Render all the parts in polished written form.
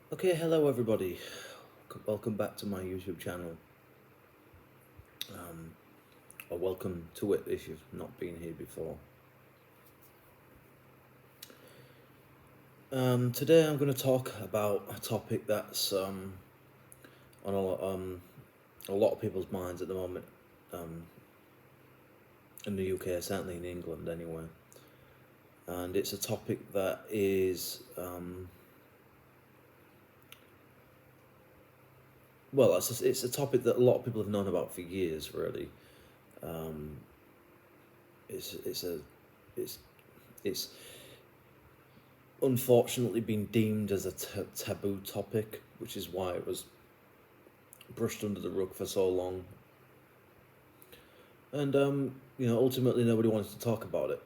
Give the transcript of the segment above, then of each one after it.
Okay, hello everybody. Welcome back to my YouTube channel. Or welcome to it if you've not been here before. Today I'm going to talk about a topic that's on a lot of people's minds at the moment, in the UK, certainly in England anyway. And it's a topic that is, it's a topic that a lot of people have known about for years, really. Um, it's it's unfortunately been deemed as a taboo topic, which is why it was brushed under the rug for so long. And ultimately nobody wanted to talk about it.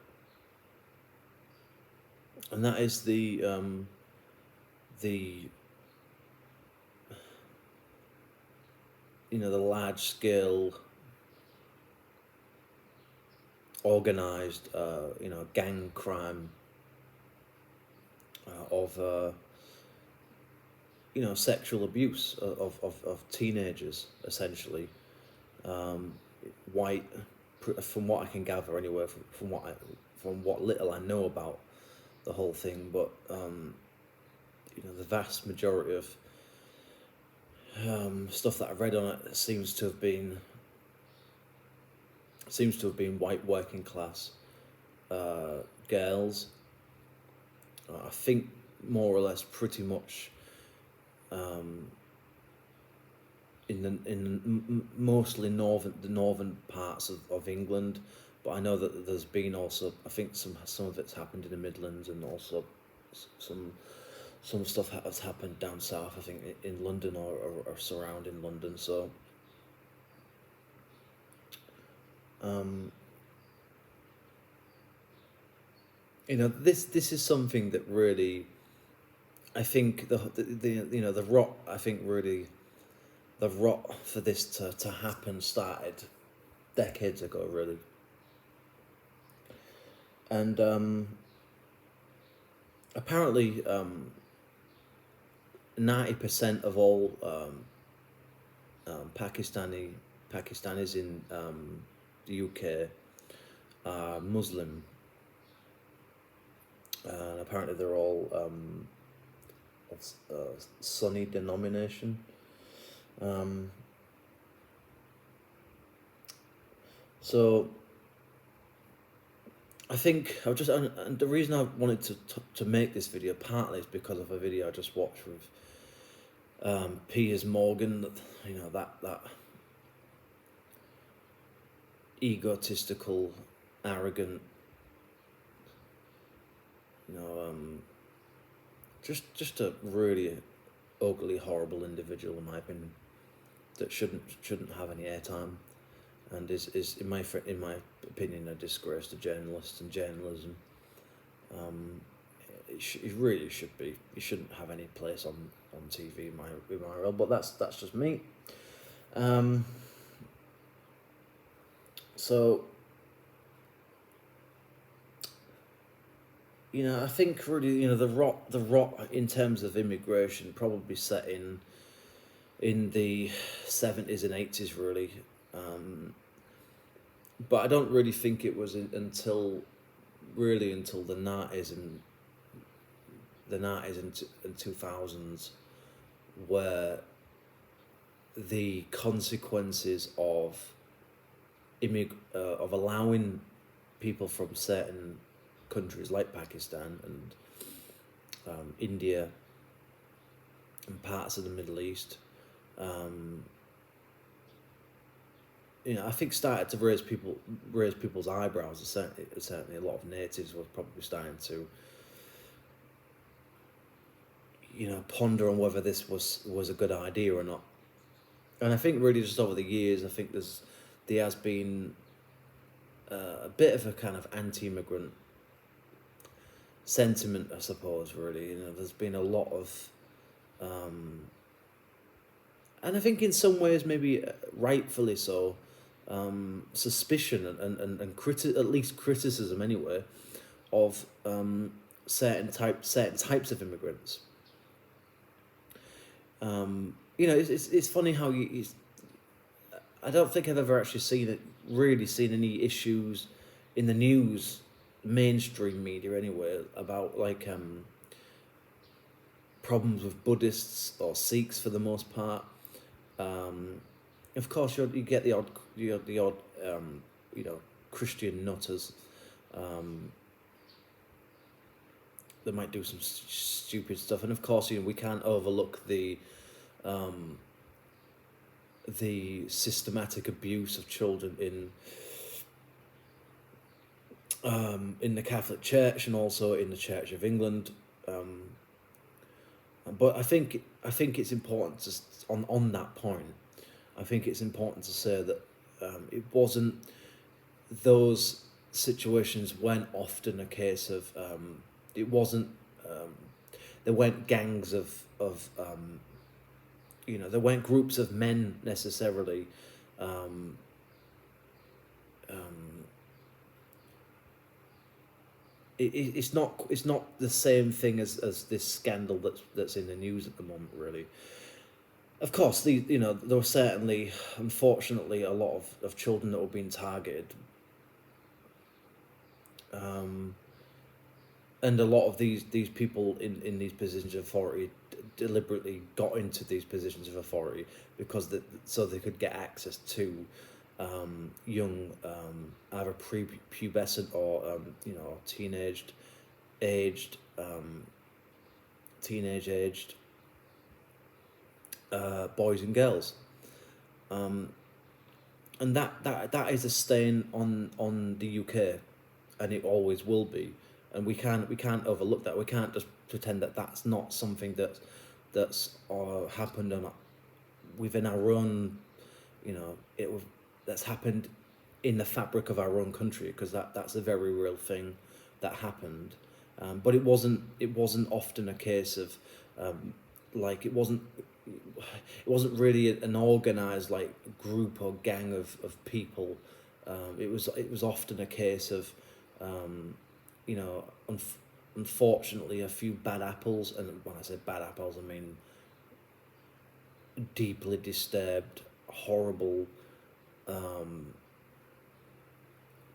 And that is the the large scale organized gang crime of sexual abuse of teenagers, essentially. um, White, from what I can gather anyway, from what little I know about the whole thing. But the vast majority of stuff that I've read on it seems to have been white working class girls. I think more or less pretty much mostly the northern parts of England, but I know that there's been also, I think some of it's happened in the Midlands, and also some stuff has happened down south, I think in London or surrounding London. So um, this is something that really, I think the rot, I think really the rot for this to happen started decades ago, really. And apparently 90% of all Pakistanis in the UK are Muslim, and apparently they're all of Sunni denomination. So I think and the reason I wanted to make this video partly is because of a video I just watched with Piers Morgan. That egotistical, arrogant, just a really ugly, horrible individual, in my opinion, that shouldn't have any airtime, and is in my opinion a disgrace to journalists and journalism. It really should be. He shouldn't have any place on TV in my role, but that's just me. So I think really the rot in terms of immigration probably set in the 70s and 80s, really. But I don't really think it was until the 90s and 2000s where the consequences of allowing people from certain countries like Pakistan and India and parts of the Middle East, I think started to raise people's eyebrows. Certainly, a lot of natives were probably starting to, ponder on whether this was a good idea or not. And I think really just over the years, I think there has been a bit of a kind of anti-immigrant sentiment, I suppose. Really, there's been a lot of, and I think in some ways maybe rightfully so, suspicion and at least criticism anyway, of certain types of immigrants. It's funny how I don't think I've ever actually seen any issues in the news, mainstream media anyway, about like problems with Buddhists or Sikhs for the most part. Of course, you get the odd Christian nutters. That might do some stupid stuff, and of course, we can't overlook the systematic abuse of children in the Catholic Church and also in the Church of England. But I think it's important to on that point. I think it's important to say that it wasn't those situations weren't often a case of it wasn't there weren't gangs of there weren't groups of men necessarily it's not the same thing as this scandal that's in the news at the moment, really. Of course, there were certainly, unfortunately, a lot of children that were being targeted, and a lot of these people in these positions of authority deliberately got into these positions of authority because so they could get access to young, either prepubescent or teenage aged boys and girls, and that is a stain on the UK, and it always will be, and we can't overlook that. We can't just pretend that that's not something that's happened within our own, that's happened in the fabric of our own country, because that's a very real thing that happened, but it wasn't often a case of it wasn't really an organised group or gang of people. It was often a case of unfortunately a few bad apples, and when I say bad apples I mean deeply disturbed, horrible,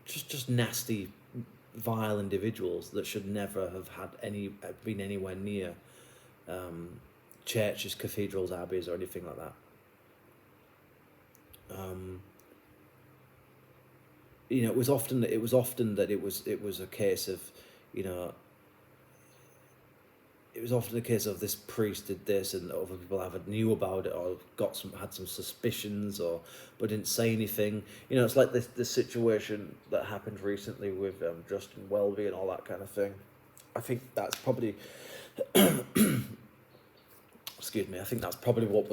just nasty, vile individuals that should never have been anywhere near churches, cathedrals, abbeys, or anything like that. It was often that it was a case of, it was often a case of this priest did this and other people either knew about it or had some suspicions but didn't say anything. It's like this situation that happened recently with Justin Welby and all that kind of thing. I think that's probably excuse me. I think that's probably what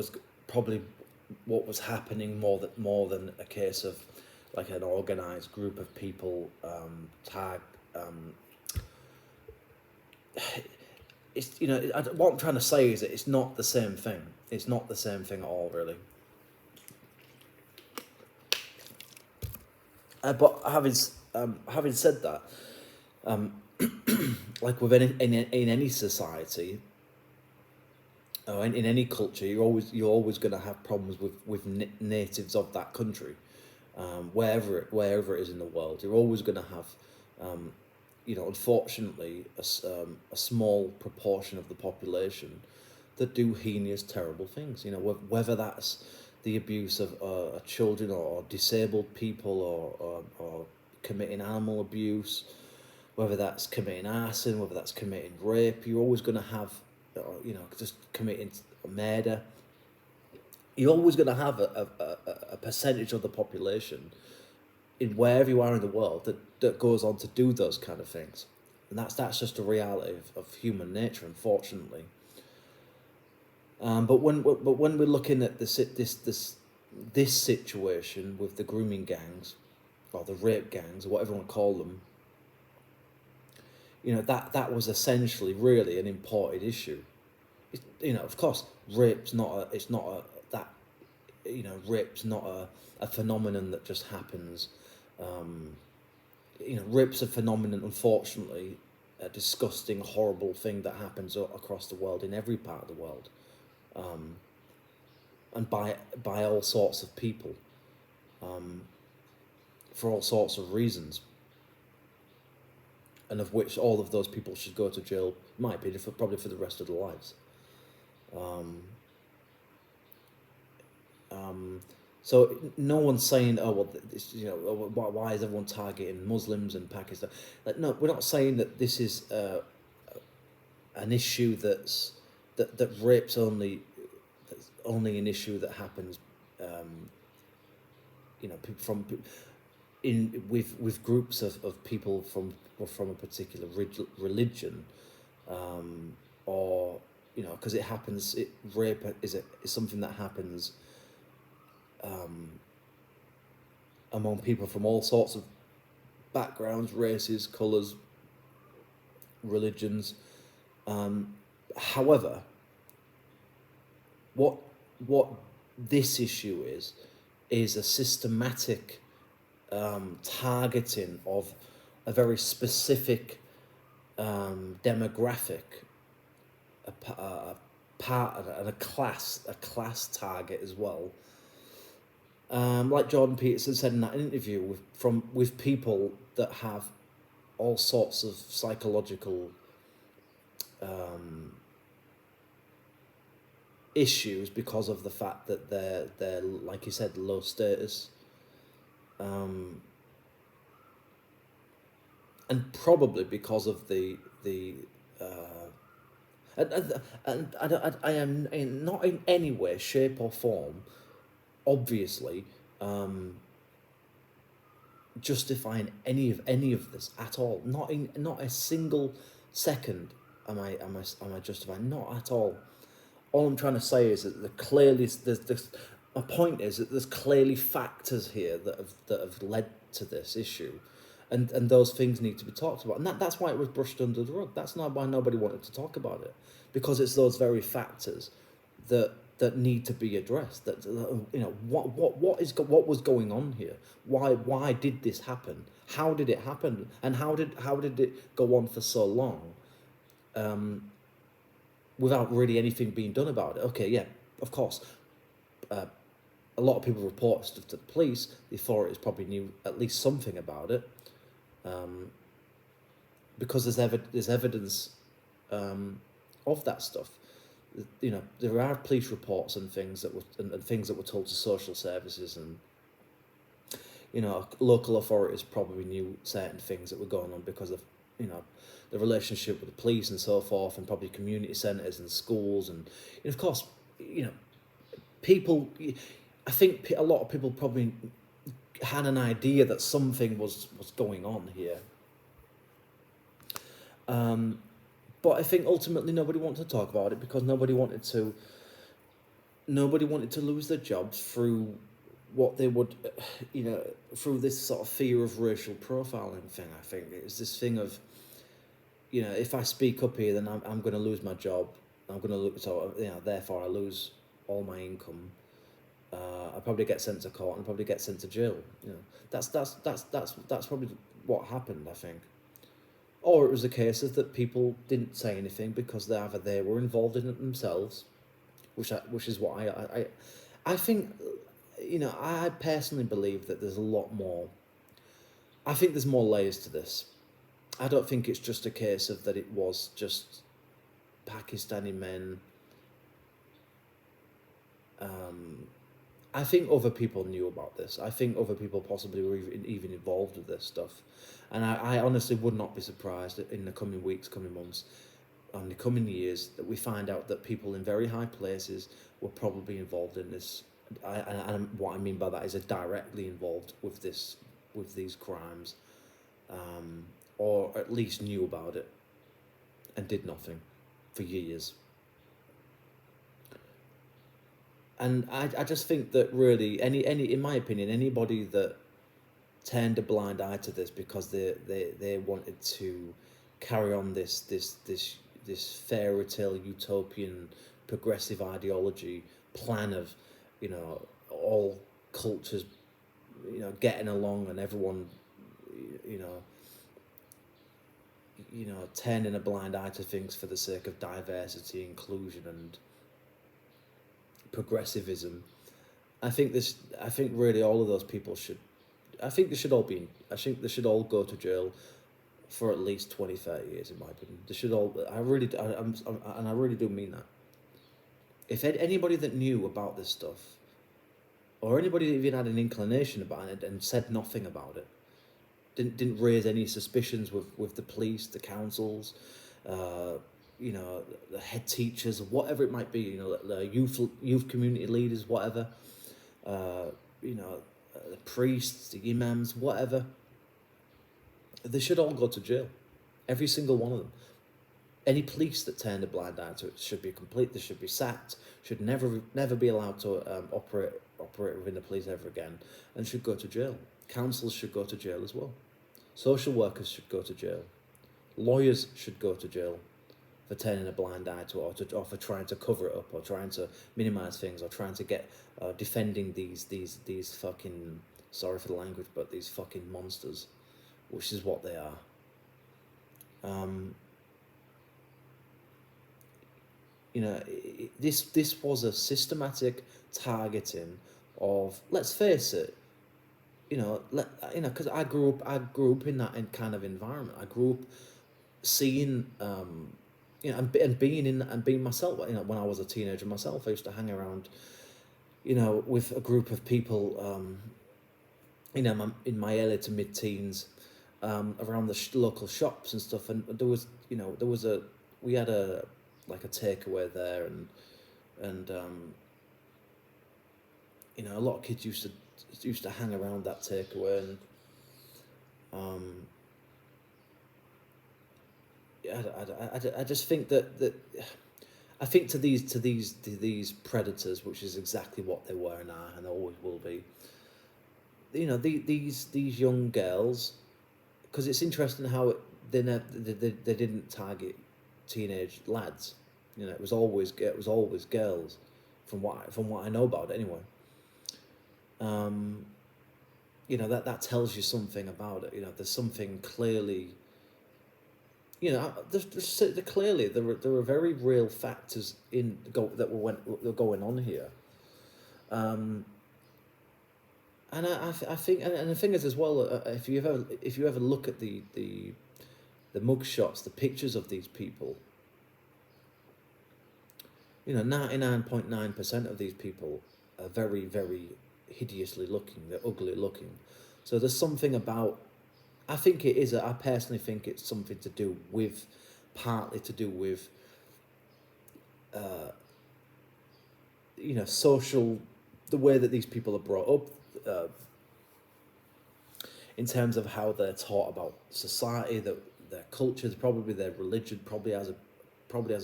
was happening more than a case of like an organised group of people it's what I'm trying to say is that it's not the same thing. It's not the same thing at all, really. But having said that, like with in any society or in any culture, you're always going to have problems with natives of that country, wherever it is in the world. You're always going to have unfortunately, a small proportion of the population that do heinous, terrible things. Whether that's the abuse of children or disabled people or committing animal abuse, whether that's committing arson, whether that's committing rape. You're always going to have, just committing murder. You're always going to have a percentage of the population in wherever you are in the world that goes on to do those kind of things, and that's just a reality of human nature, unfortunately. But when we're looking at this situation with the grooming gangs or the rape gangs or whatever you want to call them, that was essentially really an imported issue. Of course, rape's not a phenomenon that just happens. Rape's a phenomenon, unfortunately, a disgusting, horrible thing that happens across the world, in every part of the world. and by all sorts of people, for all sorts of reasons, and of which all of those people should go to jail, in my opinion, probably for the rest of their lives. So no one's saying, oh well, this, why is everyone targeting Muslims in Pakistan? Like, no, we're not saying that this is an issue that rape's that's only an issue that happens, from with groups of people from a particular religion, or because it happens. Rape is something that happens among people from all sorts of backgrounds, races, colours, religions. However, what this issue is a systematic targeting of a very specific demographic, a part and a class target as well. Like Jordan Peterson said in that interview, with people that have all sorts of psychological issues because of the fact that they're like you said, low status, and probably because of the and I am not in any way, shape or form, obviously, justifying any of this at all. Not a single second am I justifying, not at all. All I'm trying to say is that my point is that there's clearly factors here that have led to this issue, and those things need to be talked about, and that's why it was brushed under the rug. That's not why nobody wanted to talk about it, because it's those very factors that need to be addressed. That what was going on here? Why did this happen? How did it happen? And how did it go on for so long, without really anything being done about it? Okay, yeah, of course. A lot of people report stuff to the police. The authorities probably knew at least something about it, because there's evidence of that stuff. There are police reports and things that were told to social services, and local authorities probably knew certain things that were going on because of the relationship with the police and so forth, and probably community centres and schools, and of course people. I think a lot of people probably had an idea that something was going on here. But I think ultimately nobody wanted to talk about it because nobody wanted to lose their jobs through what they would, through this sort of fear of racial profiling thing. I think it's this thing of, if I speak up here, then I'm going to lose my job. I'm going to look, so therefore I lose all my income. I probably get sent to court and probably get sent to jail. That's probably what happened, I think. Or it was a case of that people didn't say anything because either they were involved in it themselves, which is what I think. I personally believe that there's a lot more. I think there's more layers to this. I don't think it's just a case of that it was just Pakistani men. I think other people knew about this. I think other people possibly were even involved with this stuff. And I honestly would not be surprised in the coming weeks, coming months, and the coming years that we find out that people in very high places were probably involved in this. And what I mean by that is are directly involved with these crimes, or at least knew about it and did nothing for years. And I just think that really any in my opinion, anybody that turned a blind eye to this because they wanted to carry on this fairy tale utopian progressive ideology plan of all cultures getting along and everyone turning a blind eye to things for the sake of diversity, inclusion, and progressivism. I think really all of those people should. I think they should all be. I think they should all go to jail for at least 20, 30 years, in my opinion. They should all. I really, and I really do mean that. If anybody that knew about this stuff, or anybody that even had an inclination about it and said nothing about it, didn't raise any suspicions with the police, the councils, you know, the head teachers, whatever it might be, you know, the youth community leaders, whatever, you know, the priests, the imams, whatever, they should all go to jail. Every single one of them. Any police that turned a blind eye to it should be complete. They should be sacked. Should never be allowed to operate within the police ever again, and should go to jail. Councils should go to jail as well. Social workers should go to jail. Lawyers should go to jail for turning a blind eye to it, or for trying to cover it up, or trying to minimise things, or trying to get defending these fucking, sorry for the language, but these fucking monsters, which is what they are. You know, this was a systematic targeting of, let's face it, you know, because I grew up in that kind of environment. I grew up seeing, you know, and being myself. You know, when I was a teenager myself, I used to hang around, you know, with a group of people, you know, in my early to mid teens, around the local shops and stuff. And there was, you know, we had a takeaway there, and you know, a lot of kids used to hang around that takeaway, and I just think that I think to these predators, which is exactly what they were and are and always will be. You know, these young girls, because it's interesting how they didn't target teenage lads. You know, it was always girls, from what I know about it anyway. You know, that tells you something about it. You know, there's something clearly. You know, clearly there were very real factors that were going on here. And I think, and the thing is as well, if you ever look at the mug shots, the pictures of these people, you know, 99.9% of these people are very, very hideously looking. They're ugly looking. So there's something about, I personally think it's something to do with, partly to do with, you know, the way that these people are brought up, in terms of how they're taught about society, their cultures, probably their religion probably has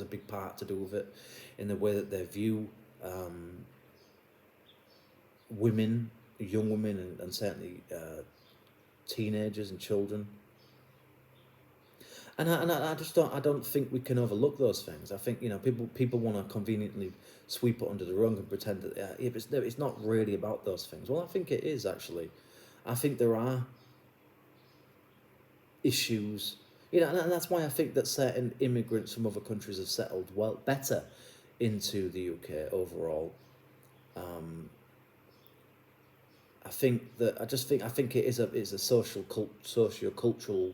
a big part to do with it, in the way that they view women, young women, and certainly teenagers and children. And I just don't think we can overlook those things. I think, you know, people want to conveniently sweep it under the rug and pretend that it's not really about those things. Well, I think it is actually. I think there are issues, you know, and that's why I think that certain immigrants from other countries have settled better into the UK overall. I think it is a socio-cultural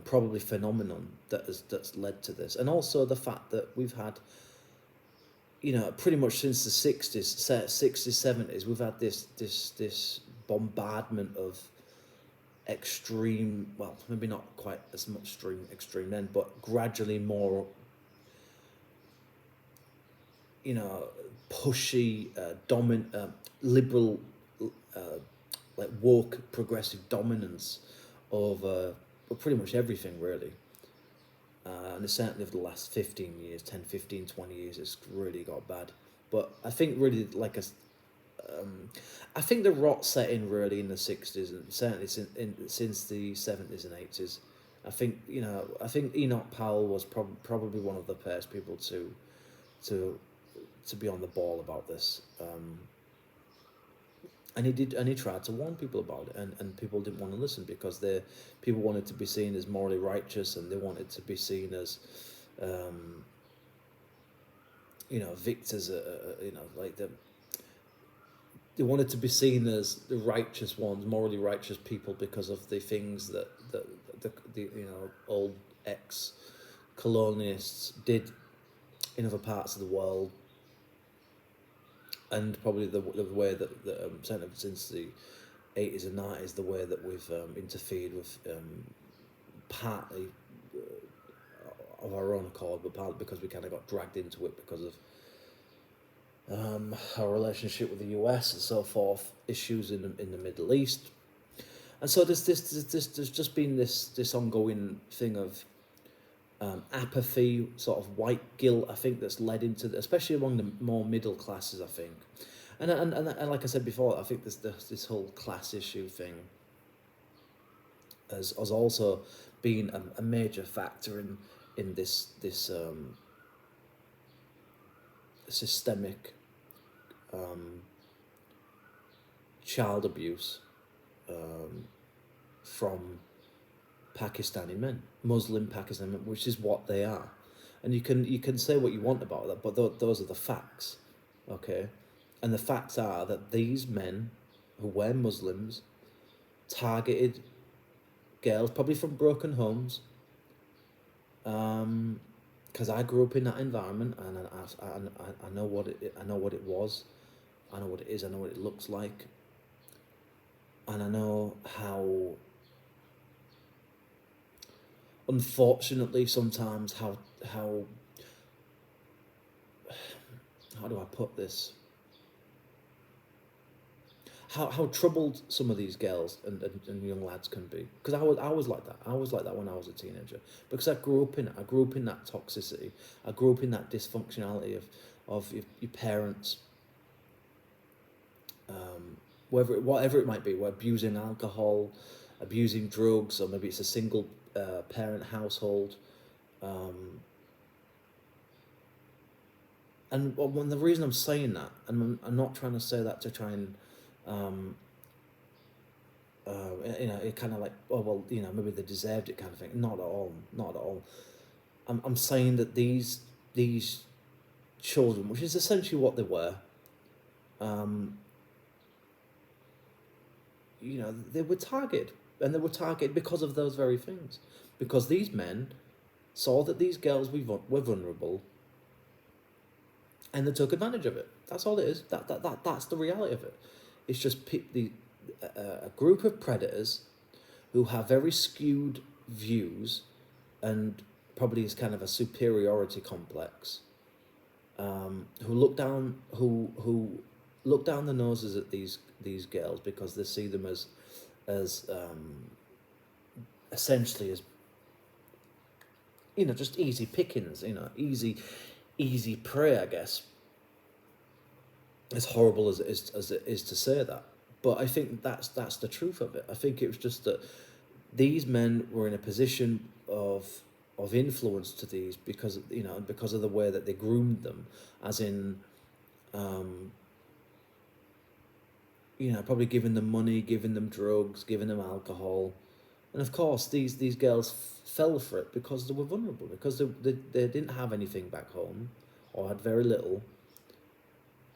probably phenomenon that's led to this, and also the fact that we've had, you know, pretty much since the 60s, 70s, we've had this bombardment of extreme, well, maybe not quite as much extreme then, but gradually more, you know, pushy, liberal, like woke, progressive dominance over pretty much everything, really. And certainly over the last 15 years, 10, 15, 20 years, it's really got bad. But I think really, I think the rot set in really in the 60s, and certainly since the 70s and 80s. I think Enoch Powell was probably one of the first people to be on the ball about this. And he tried to warn people about it, and people didn't want to listen because people wanted to be seen as morally righteous, and they wanted to be seen as victors, like they wanted to be seen as the righteous ones, morally righteous people because of the things that the old ex-colonialists did in other parts of the world, and probably the way that certainly since the 80s and 90s, the way that we've interfered with partly of our own accord, but partly because we kind of got dragged into it because of our relationship with the US and so forth, issues in the Middle East, and so there's just been this ongoing thing of apathy, sort of white guilt. I think that's led into, especially among the more middle classes. I think, and like I said before, I think this whole class issue thing has also been a major factor in this systemic child abuse from Pakistani men, Muslim Pakistani men, which is what they are. And you can say what you want about that, but those are the facts, okay? And the facts are that these men who were Muslims targeted girls, probably from broken homes, because I grew up in that environment, and I know what it was, I know what it is, I know what it looks like, and I know how, unfortunately, sometimes how do I put this? How troubled some of these girls and young lads can be, because I was like that. I was like that when I was a teenager, because I grew up in it. I grew up in that toxicity. I grew up in that dysfunctionality of your parents, whatever it might be, we're abusing alcohol, abusing drugs, or maybe it's a single parent household. And when the reason I'm saying that, and I'm not trying to say that to try and it kind of like, oh well, maybe they deserved it kind of thing. Not at all. Not at all. I'm saying that these children, which is essentially what they were, they were targeted, and they were targeted because of those very things, because these men saw that these girls were vulnerable, and they took advantage of it. That's all it is. That's the reality of it. It's just a group of predators who have very skewed views, and probably is kind of a superiority complex, who look down the noses at these girls because they see them as essentially as just easy pickings, easy prey, I guess. As horrible as it is to say that, but I think that's the truth of it. I think it was just that these men were in a position of influence to these because of the way that they groomed them, as in probably giving them money, giving them drugs, giving them alcohol, and of course these girls fell for it because they were vulnerable, because they didn't have anything back home, or had very little,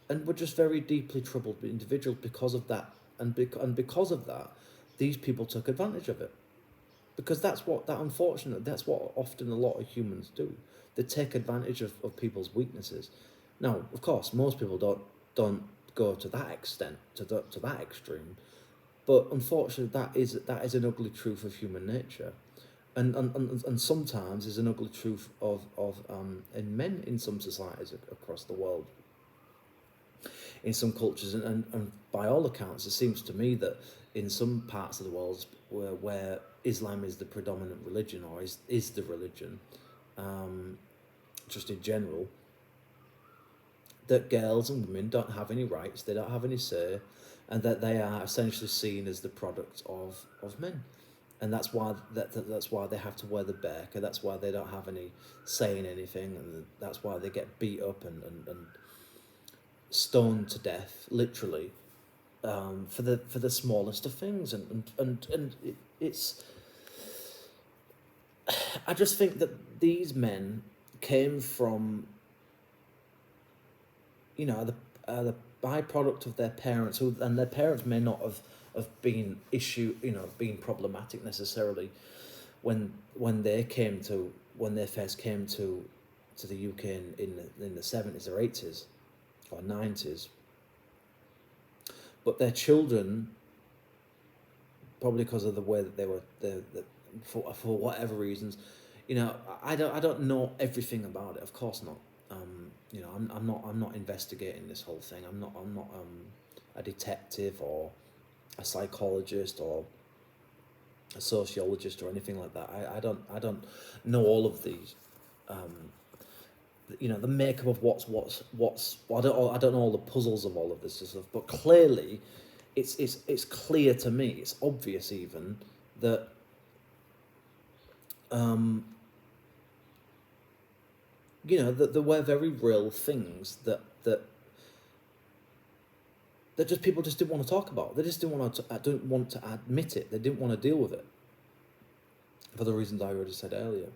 and were just very deeply troubled individuals because of that, and because of that, these people took advantage of it, because that's what often a lot of humans do. They take advantage of people's weaknesses. Now, of course, most people don't go to that extent, to that extreme, but unfortunately, that is an ugly truth of human nature, and sometimes is an ugly truth of in men in some societies across the world, in some cultures, and by all accounts, it seems to me that in some parts of the world where Islam is the predominant religion, or is the religion, just in general, that girls and women don't have any rights, they don't have any say, and that they are essentially seen as the product of men. And that's why that's why they have to wear the burqa, that's why they don't have any say in anything, and that's why they get beat up and stoned to death, literally, for the smallest of things, and it's. I just think that these men came from are the byproduct of their parents, and their parents may not have been been problematic necessarily when they first came to the UK in the 70s or 80s or 90s, but their children, probably because of the way that they were, for whatever reasons, I don't know everything about it. Of course not. I'm not investigating this whole thing. I'm not a detective or a psychologist or a sociologist or anything like that. I don't know all of these. The makeup of what's. I don't know all the puzzles of all of this stuff. But clearly, it's clear to me. It's obvious even that. That there were very real things that just people just didn't want to talk about. They just didn't want to admit it. They didn't want to deal with it for the reasons I already said earlier.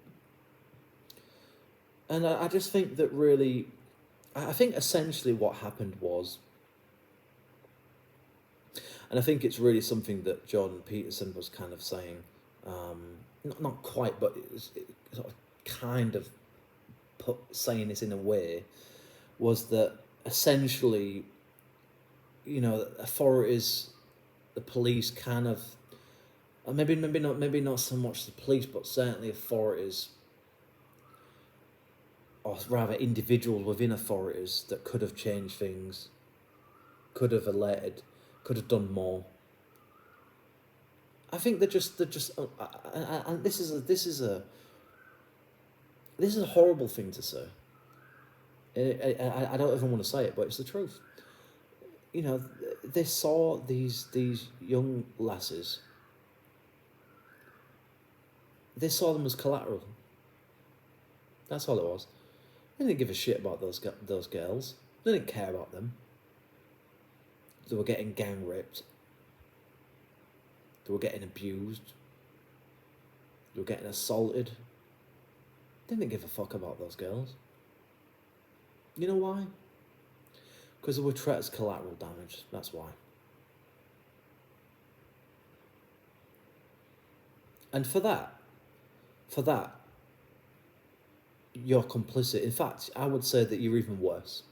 And I just think that really, I think essentially what happened was, and I think it's really something that Jordan Peterson was kind of saying, not quite, but it was sort of kind of saying this in a way, was that essentially, authorities, the police kind of, maybe not so much the police, but certainly authorities, or rather individuals within authorities that could have changed things, could have alerted, could have done more. I think they're just, and this is a horrible thing to say. I don't even want to say it, but it's the truth. They saw these young lasses. They saw them as collateral. That's all it was. They didn't give a shit about those girls. They didn't care about them. They were getting gang raped. They were getting abused. They were getting assaulted. They didn't give a fuck about those girls. You know why? Because they were treated as collateral damage. That's why. And for that, you're complicit. In fact, I would say that you're even worse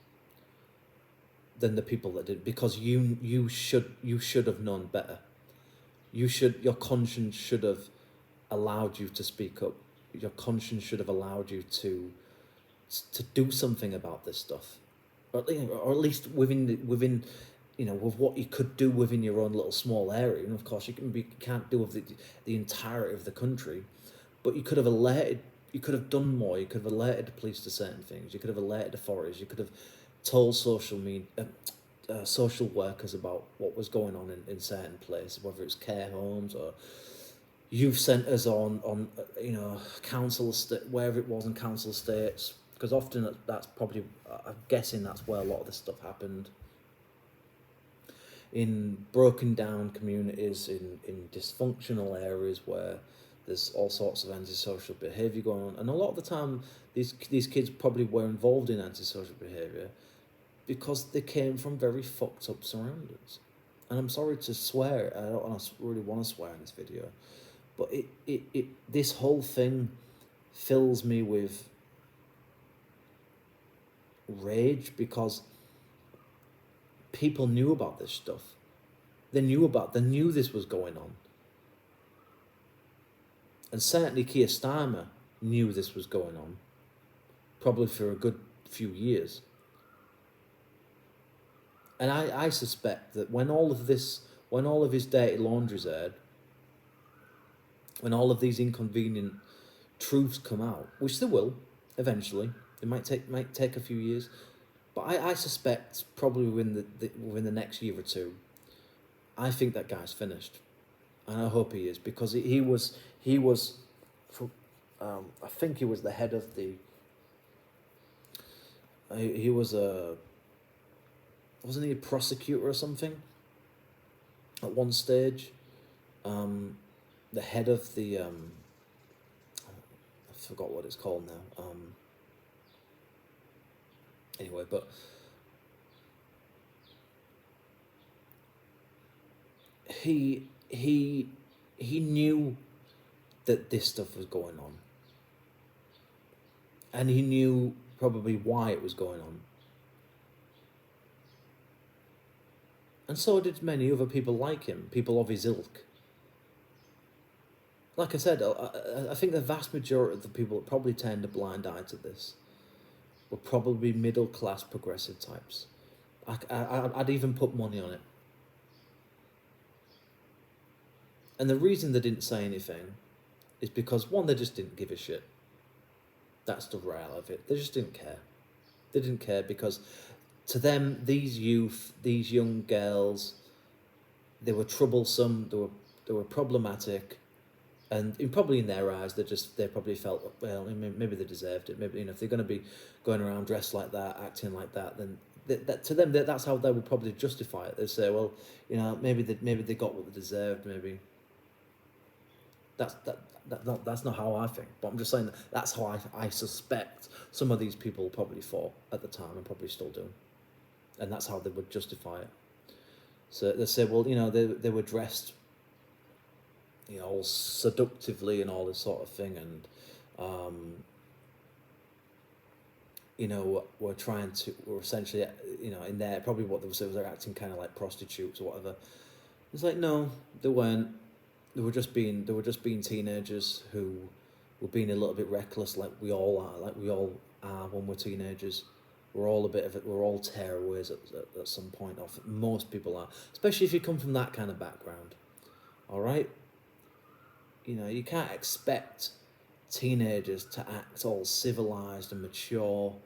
than the people that did, because you should have known better. Your conscience should have allowed you to speak up. Your conscience should have allowed you to do something about this stuff, or at least within with what you could do within your own little small area. And of course, you can't do with the entirety of the country, but you could have alerted. You could have done more. You could have alerted the police to certain things. You could have alerted authorities. You could have told social workers about what was going on in certain places, whether it's care homes or youth centres on council estate, wherever it was in council estates, because often that's probably, I'm guessing that's where a lot of this stuff happened. In broken down communities, in dysfunctional areas where there's all sorts of antisocial behaviour going on, and a lot of the time these kids probably were involved in antisocial behaviour because they came from very fucked up surroundings. And I'm sorry to swear, I don't really want to swear in this video, but it this whole thing fills me with rage, because people knew about this stuff. They knew this was going on. And certainly Keir Starmer knew this was going on, probably for a good few years. And I suspect that when all of his dirty laundry's aired, when all of these inconvenient truths come out, which they will eventually, it might take a few years, but I suspect probably within the next year or two, I think that guy's finished, and I hope he is, because he was I think he was the head of the. He was wasn't he a prosecutor or something? At one stage, the head of the I forgot what it's called now. Anyway, but he knew that this stuff was going on, and he knew probably why it was going on, and so did many other people like him, people of his ilk. Like I said, I think the vast majority of the people that probably turned a blind eye to this were probably middle class progressive types. I'd even put money on it. And the reason they didn't say anything is because, one, they just didn't give a shit. That's the reality of it. They just didn't care. They didn't care because to them, these youth, these young girls, they were troublesome, they were problematic, and probably in their eyes, they probably felt, well, maybe they deserved it. Maybe, if they're going to be going around dressed like that, acting like that, then that to them, that's how they would probably justify it. They say, well, maybe they got what they deserved. Maybe that's not how I think. But I'm just saying that's how I suspect some of these people probably thought at the time, and probably still do, and that's how they would justify it. So they say, well, they were dressed, all seductively and all this sort of thing, and we're essentially, in there, probably what they were saying was they're acting kind of like prostitutes or whatever. It's like, no, they weren't. They were just being teenagers who were being a little bit reckless, like we all are when we're teenagers. We're all we're all tearaways at some point. Most people are, especially if you come from that kind of background. All right. You can't expect teenagers to act all civilized and mature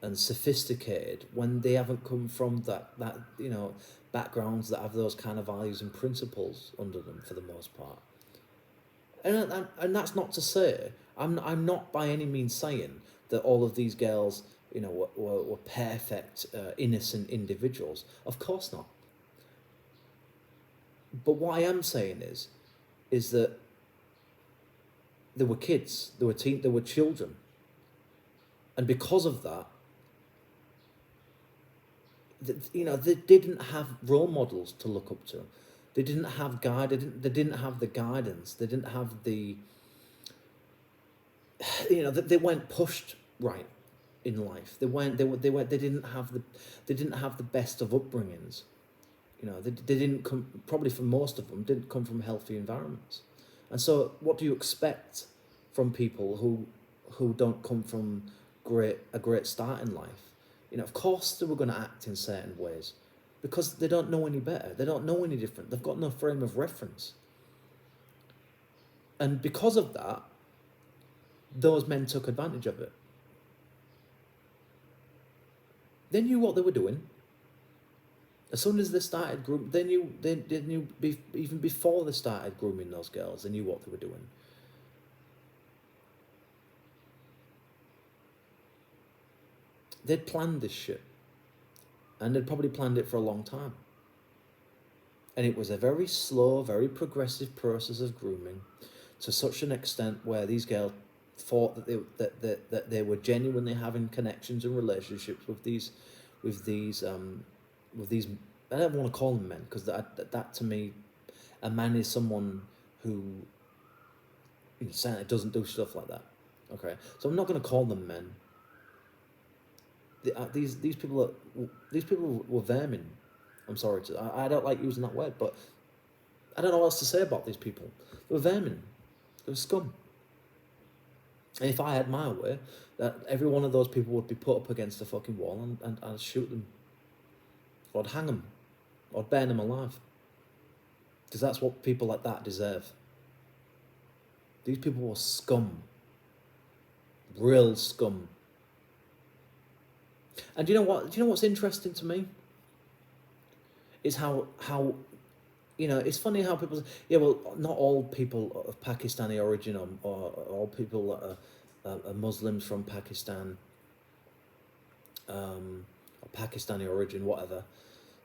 and sophisticated when they haven't come from that backgrounds that have those kind of values and principles under them for the most part. And that's not to say, I'm not by any means saying that all of these girls were perfect innocent individuals. Of course not. But what I am saying is that they were kids, they were children, and because of that, they didn't have role models to look up to. They didn't have They didn't have the guidance. They didn't have the. They weren't pushed right in life. They weren't. They didn't have the. They didn't have the best of upbringings. They didn't come. Probably for most of them, didn't come from healthy environments. And so, what do you expect from people who don't come from a great start in life? Of course they were going to act in certain ways because they don't know any better. They don't know any different. They've got no frame of reference. And because of that, those men took advantage of it. They knew what they were doing. As soon as they started grooming, they knew even before they started grooming those girls, they knew what they were doing. They'd planned this shit. And they'd probably planned it for a long time. And it was a very slow, very progressive process of grooming, to such an extent where these girls thought that they were genuinely having connections and relationships with these I don't want to call them men, because that to me, a man is someone who certainly doesn't do stuff like that. Okay, so I'm not going to call them men. These people were vermin. I'm sorry I don't like using that word, but I don't know what else to say about these people. They were vermin. They were scum. And if I had my way, that every one of those people would be put up against a fucking wall and I'd shoot them. Or I'd hang them. Or I'd burn them alive. Because that's what people like that deserve. These people were scum. Real scum. And do you know what's interesting to me? Is how it's funny how people say, yeah, well, not all people of Pakistani origin or all people that are Muslims from Pakistan, or Pakistani origin, whatever,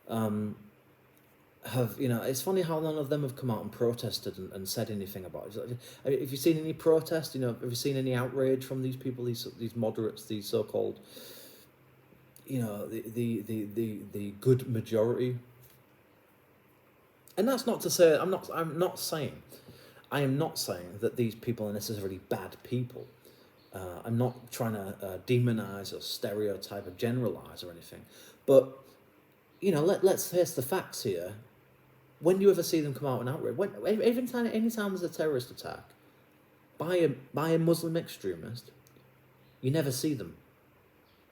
have, it's funny how none of them have come out and protested and said anything about it. Have you seen any protest? Have you seen any outrage from these people, these moderates, these so-called, the good majority? And that's not to say I am not saying that these people are necessarily bad people. I'm not trying to demonize or stereotype or generalize or anything. But, let's face the facts here. When do you ever see them come out and outrage? Anytime there's a terrorist attack by a Muslim extremist, you never see them.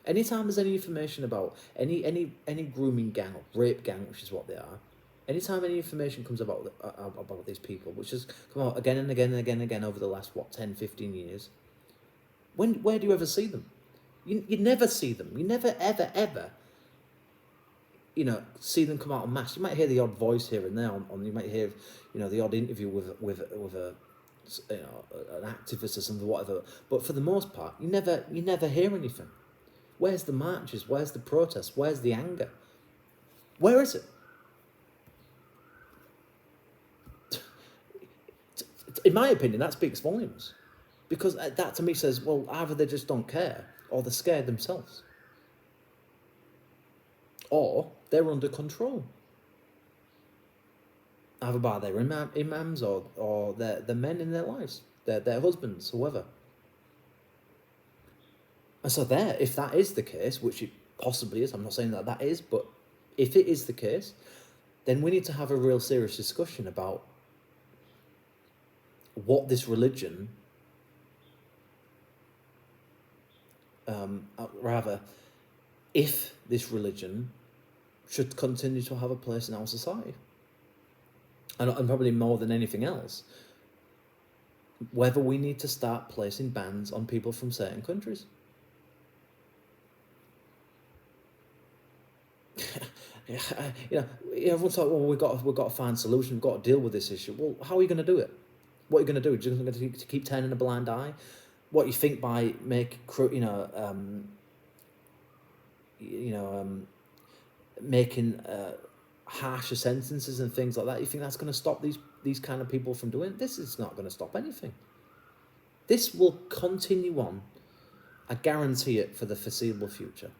Anytime there's any information about any grooming gang or rape gang, which is what they are, anytime any information comes about these people, which has come out again and again and again and again over the last 10, 15 years, where do you ever see them? You never see them. You never ever see them come out en masse. You might hear the odd voice here and there, you might hear the odd interview with a an activist or something, whatever. But for the most part, you never hear anything. Where's the marches? Where's the protests? Where's the anger? Where is it? In my opinion, that speaks volumes. Because that to me says, well, either they just don't care or they're scared themselves. Or they're under control. Either by their imams or the men in their lives, their husbands, whoever. And so if that is the case, which it possibly is, I'm not saying that is, but if it is the case, then we need to have a real serious discussion about what this religion, if this religion should continue to have a place in our society. And probably more than anything else, whether we need to start placing bans on people from certain countries. Everyone's like, well, we've got to find solutions. We've got to deal with this issue. Well, how are you going to do it? What are you going to do? You're just going to keep turning a blind eye? What you think by making harsher sentences and things like that? You think that's going to stop these kind of people from doing it? This is not going to stop anything. This will continue on. I guarantee it for the foreseeable future.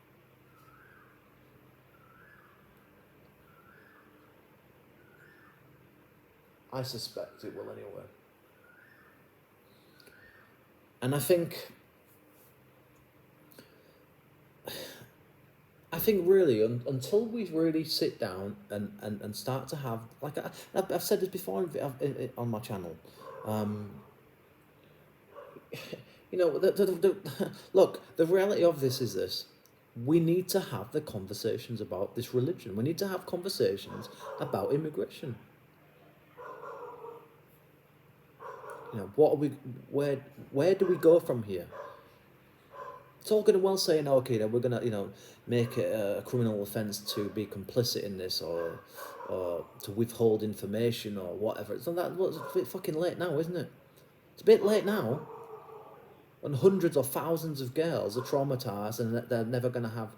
I suspect it will anyway. And I think really until we really sit down and start to have, like I've said this before on my channel, look, the reality of this is this: we need to have the conversations about this religion. We need to have conversations about immigration. What are we? Where do we go from here? It's all good and well saying, okay, we're gonna, make it a criminal offence to be complicit in this, or to withhold information or whatever. It's a bit fucking late now, isn't it? It's a bit late now. And hundreds or thousands of girls are traumatised, and they're never gonna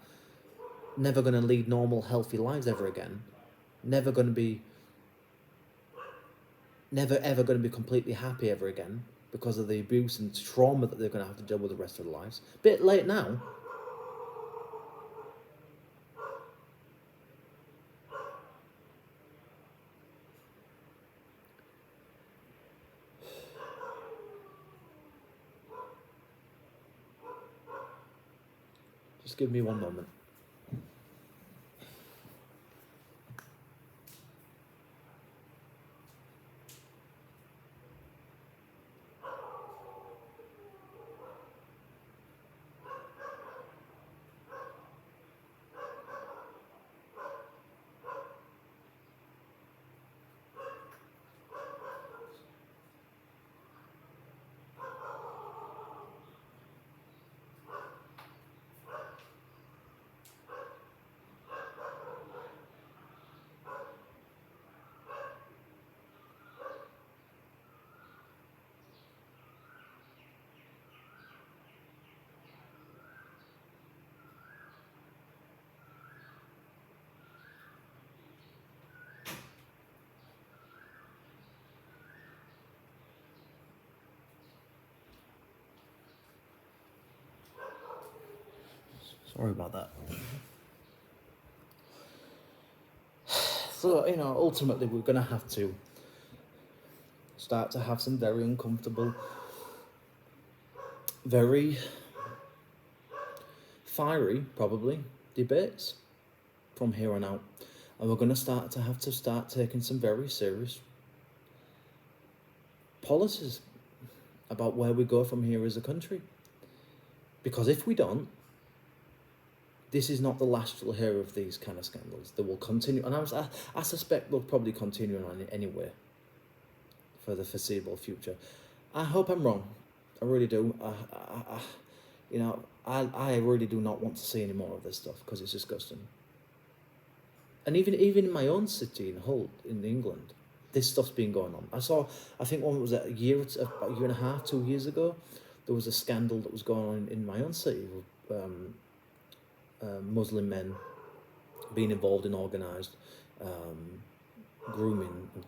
lead normal, healthy lives ever again. Never ever going to be completely happy ever again because of the abuse and trauma that they're going to have to deal with the rest of their lives. Bit late now. Just give me one moment. Sorry about that. So, ultimately we're going to have to start to have some very uncomfortable, very fiery, probably, debates from here on out. And we're going to have to start taking some very serious policies about where we go from here as a country. Because if we don't, this is not the last you'll hear of these kind of scandals. They will continue, and I suspect they'll probably continue on anyway for the foreseeable future. I hope I'm wrong. I really do. I really do not want to see any more of this stuff because it's disgusting. And even in my own city in Hull, in England, this stuff's been going on. I think one was about a year and a half, 2 years ago, there was a scandal that was going on in my own city with Muslim men being involved in organised grooming and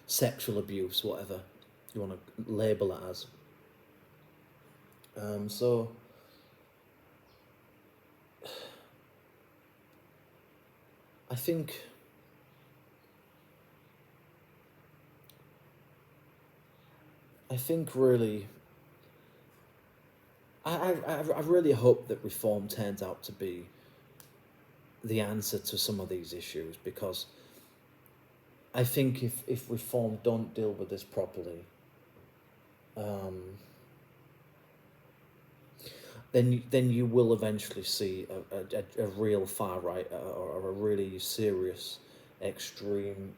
sexual abuse, whatever you want to label it as. So I think really, I really hope that reform turns out to be the answer to some of these issues, because I think if reform don't deal with this properly, then you will eventually see a real far right or a really serious extreme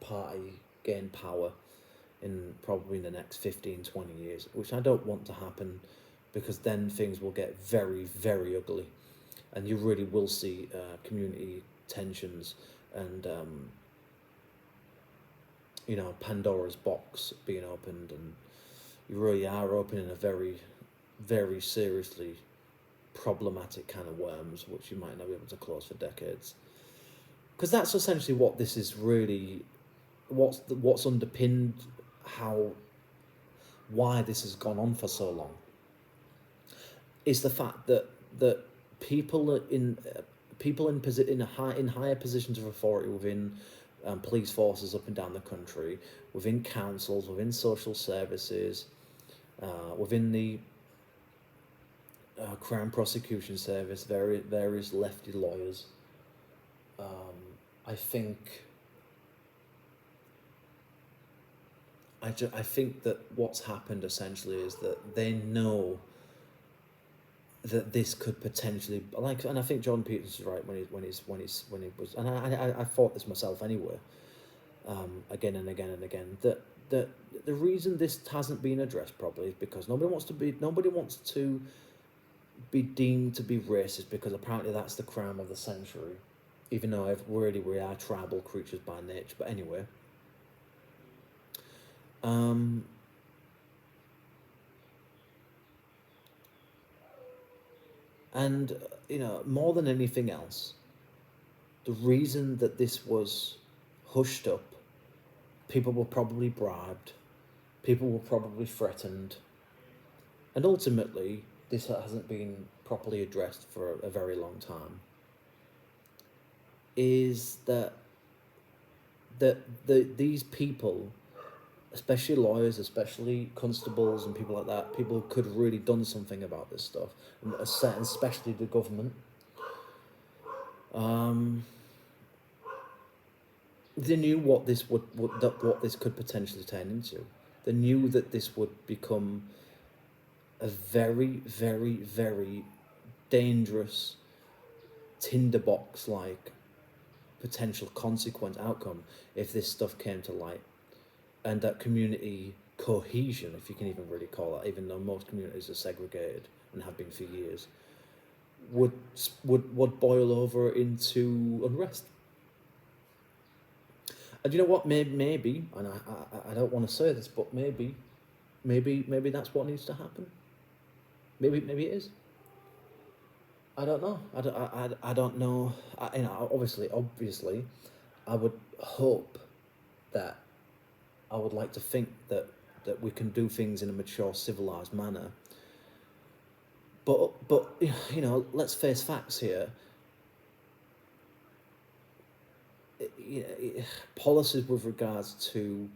party gain power probably in the next 15-20 years, which I don't want to happen, because then things will get very, very ugly, and you really will see community tensions and Pandora's box being opened, and you really are opening a very, very seriously problematic can of worms, which you might not be able to close for decades. Because that's essentially what this is really, what's underpinned why this has gone on for so long, is the fact that people in higher positions of authority within police forces up and down the country, within councils, within social services, within the Crown Prosecution Service, various lefty lawyers. I think that what's happened essentially is that they know that this could potentially, and I think John Peters is right when he was, and I thought this myself anyway, again and again and again, that the reason this hasn't been addressed properly is because nobody wants to be deemed to be racist, because apparently that's the crime of the century, even though really we are tribal creatures by nature. But anyway, and more than anything else, the reason that this was hushed up, people were probably bribed, people were probably threatened, and ultimately this hasn't been properly addressed for a very long time, is that these people, especially lawyers, especially constables and people like that, people who could have really done something about this stuff, and especially the government, they knew what this what this could potentially turn into. They knew that this would become a very, very, very dangerous tinderbox-like potential consequence outcome if this stuff came to light, and that community cohesion, if you can even really call that, even though most communities are segregated and have been for years, would boil over into unrest. And you know what? Maybe, and I don't want to say this, but maybe that's what needs to happen. Maybe it is. I don't know. I don't know. Obviously, I would hope that, I would like to think that we can do things in a mature, civilized manner. But let's face facts here. policies with regards to,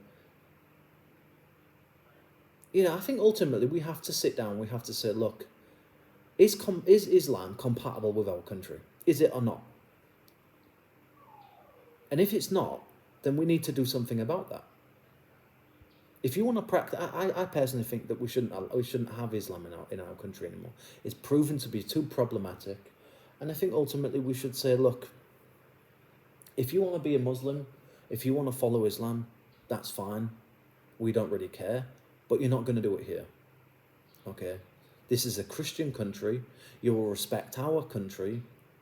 I think ultimately we have to sit down. We have to say, look, is Islam compatible with our country? Is it or not? And if it's not, then we need to do something about that. If you want to practice, I personally think that we shouldn't have Islam in our country anymore. It's proven to be too problematic, and I think ultimately we should say, look, if you want to be a Muslim, if you want to follow Islam, that's fine. We don't really care, but you're not going to do it here. Okay, this is a Christian country. You will respect our country.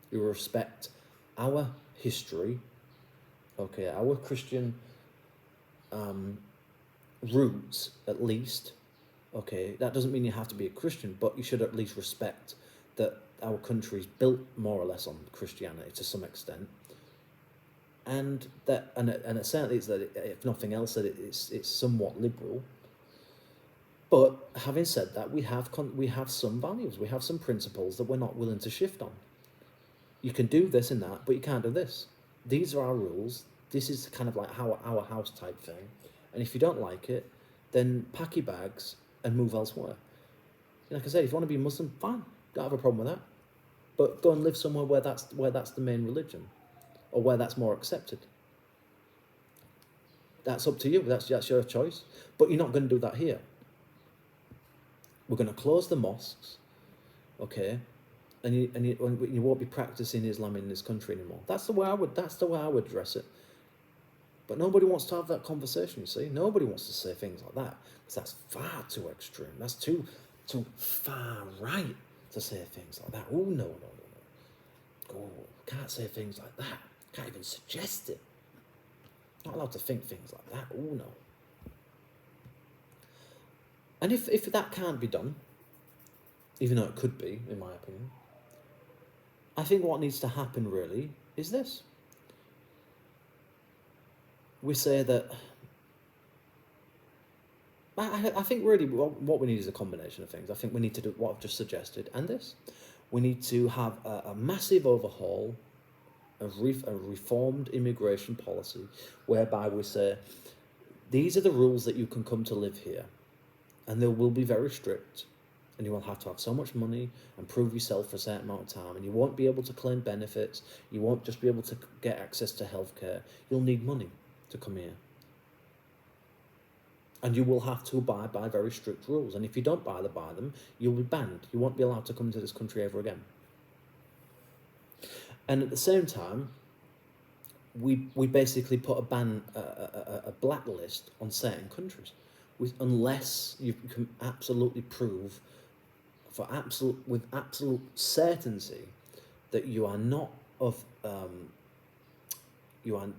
You will respect our history. Okay, our Christian roots, at least. Okay, that doesn't mean you have to be a Christian, but you should at least respect that our country is built more or less on Christianity to some extent, and that it certainly is that if nothing else, that it's somewhat liberal. But having said that, we have some values, we have some principles that we're not willing to shift on. You can do this and that, but you can't do this. These are our rules. This is kind of like our house type thing. And if you don't like it, then pack your bags and move elsewhere. Like I said, if you want to be Muslim, fine, don't have a problem with that. But go and live somewhere where that's the main religion, or where that's more accepted. That's up to you. That's your choice. But you're not going to do that here. We're going to close the mosques, okay? And you won't be practicing Islam in this country anymore. That's the way I would address it. But nobody wants to have that conversation, you see. Nobody wants to say things like that, because that's far too extreme. That's too far right to say things like that. Oh, no. Oh, can't say things like that. Can't even suggest it. Not allowed to think things like that. Oh, no. And if that can't be done, even though it could be, in my opinion, I think what needs to happen really is this. We say that, I think really what we need is a combination of things. I think we need to do what I've just suggested and this. We need to have a massive overhaul, a reformed immigration policy, whereby we say, these are the rules that you can come to live here, and they will be very strict, and you will have to have so much money and prove yourself for a certain amount of time, and you won't be able to claim benefits, you won't just be able to get access to healthcare, you'll need money to come here. And you will have to abide by very strict rules, and if you don't abide by them, you'll be banned. You won't be allowed to come to this country ever again. And at the same time, we basically put a blacklist on certain countries, unless you can absolutely prove with absolute certainty that you are not of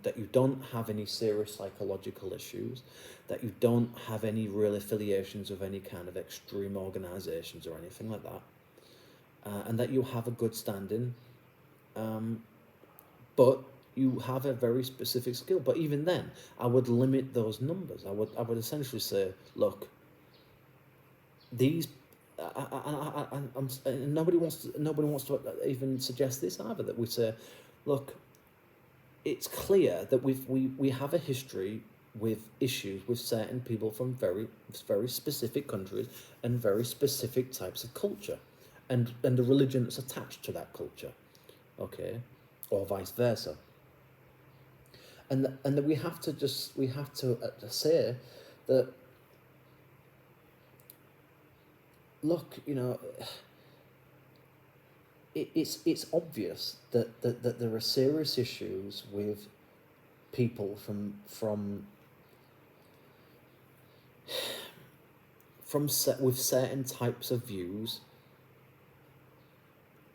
that you don't have any serious psychological issues, that you don't have any real affiliations with any kind of extreme organisations or anything like that, and that you have a good standing, but you have a very specific skill. But even then, I would limit those numbers. I would essentially say, look, these, nobody wants to even suggest this either. That we say, look, it's clear that we have a history with issues with certain people from very specific countries and very specific types of culture, and the religion that's attached to that culture, okay, or vice versa. And that we have to say that, look, it's obvious that there are serious issues with people with certain types of views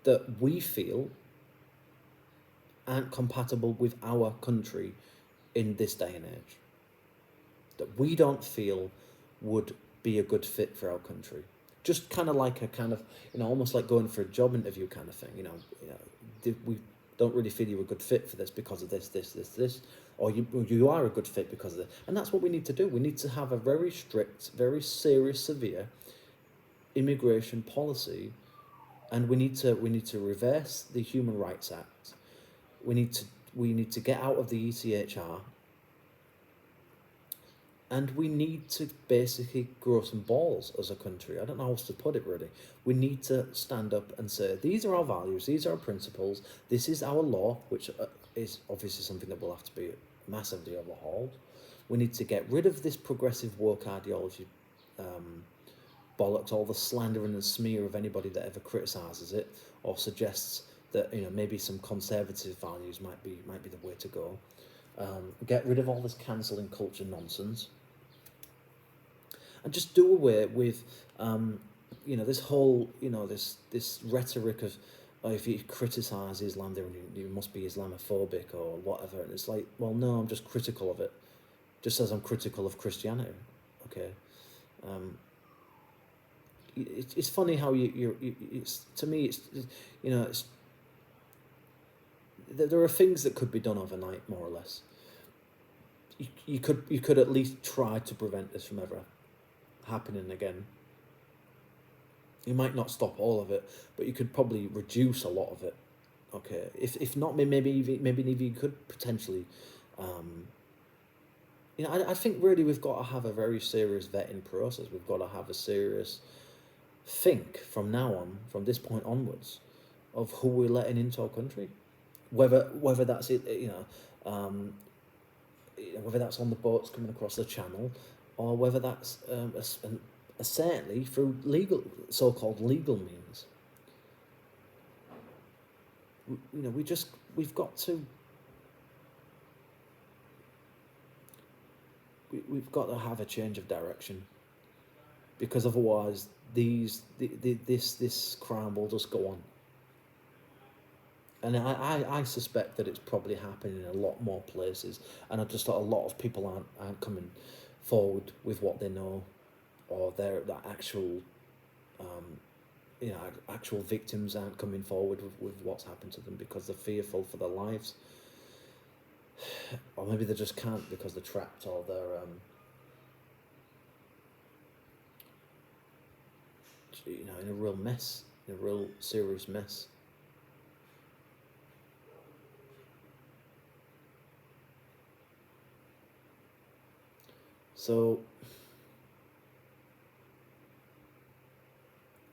that we feel aren't compatible with our country in this day and age, that we don't feel would be a good fit for our country. Just kind of like almost like going for a job interview kind of thing. We don't really feel you're a good fit for this because of this, or you are a good fit because of this. And that's what we need to do. We need to have a very strict, very serious, severe immigration policy, and we need to reverse the Human Rights Act. We need to need to get out of the ECHR, and we need to basically grow some balls as a country. I don't know how else to put it, really. We need to stand up and say, these are our values, these are our principles, this is our law, which is obviously something that will have to be massively overhauled. We need to get rid of this progressive woke ideology bollocks, all the slander and the smear of anybody that ever criticises it or suggests that, you know, maybe some conservative values might be the way to go. Get rid of all this cancelling culture nonsense, and just do away with, you know, this whole, you know, this rhetoric of, oh, if you criticise Islam, then you must be Islamophobic or whatever. And it's like, well, no, I'm just critical of it, just as I'm critical of Christianity. Okay, it's funny how it's, to me, it's, you know, it's, there are things that could be done overnight, more or less. You could at least try to prevent this from ever happening again. You might not stop all of it, but you could probably reduce a lot of it. Okay, if not, maybe you could potentially, you know, I think really we've got to have a very serious vetting process. We've got to have a serious think from now on, from this point onwards, of who we're letting into our country, whether that's it, you know, whether that's on the boats coming across the channel, or whether that's certainly through so-called legal means. You know, we've got to have a change of direction, because otherwise this crime will just go on. And I suspect that it's probably happening in a lot more places, and I just thought a lot of people aren't coming forward with what they know, or their actual, you know, actual victims aren't coming forward with what's happened to them because they're fearful for their lives, or maybe they just can't because they're trapped, or they're you know, in a real mess, in a real serious mess. So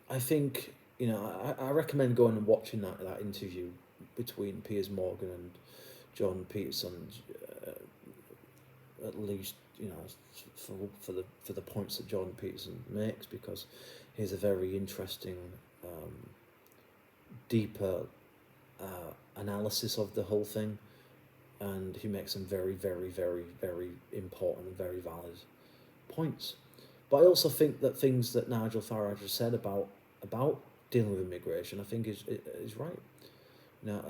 I think, you know, I recommend going and watching that interview between Piers Morgan and John Peterson, at least, you know, for the points that John Peterson makes, because he's a very interesting, deeper analysis of the whole thing. And he makes some very, very, very, very important and very valid points. But I also think that things that Nigel Farage has said about dealing with immigration, I think is right. You know,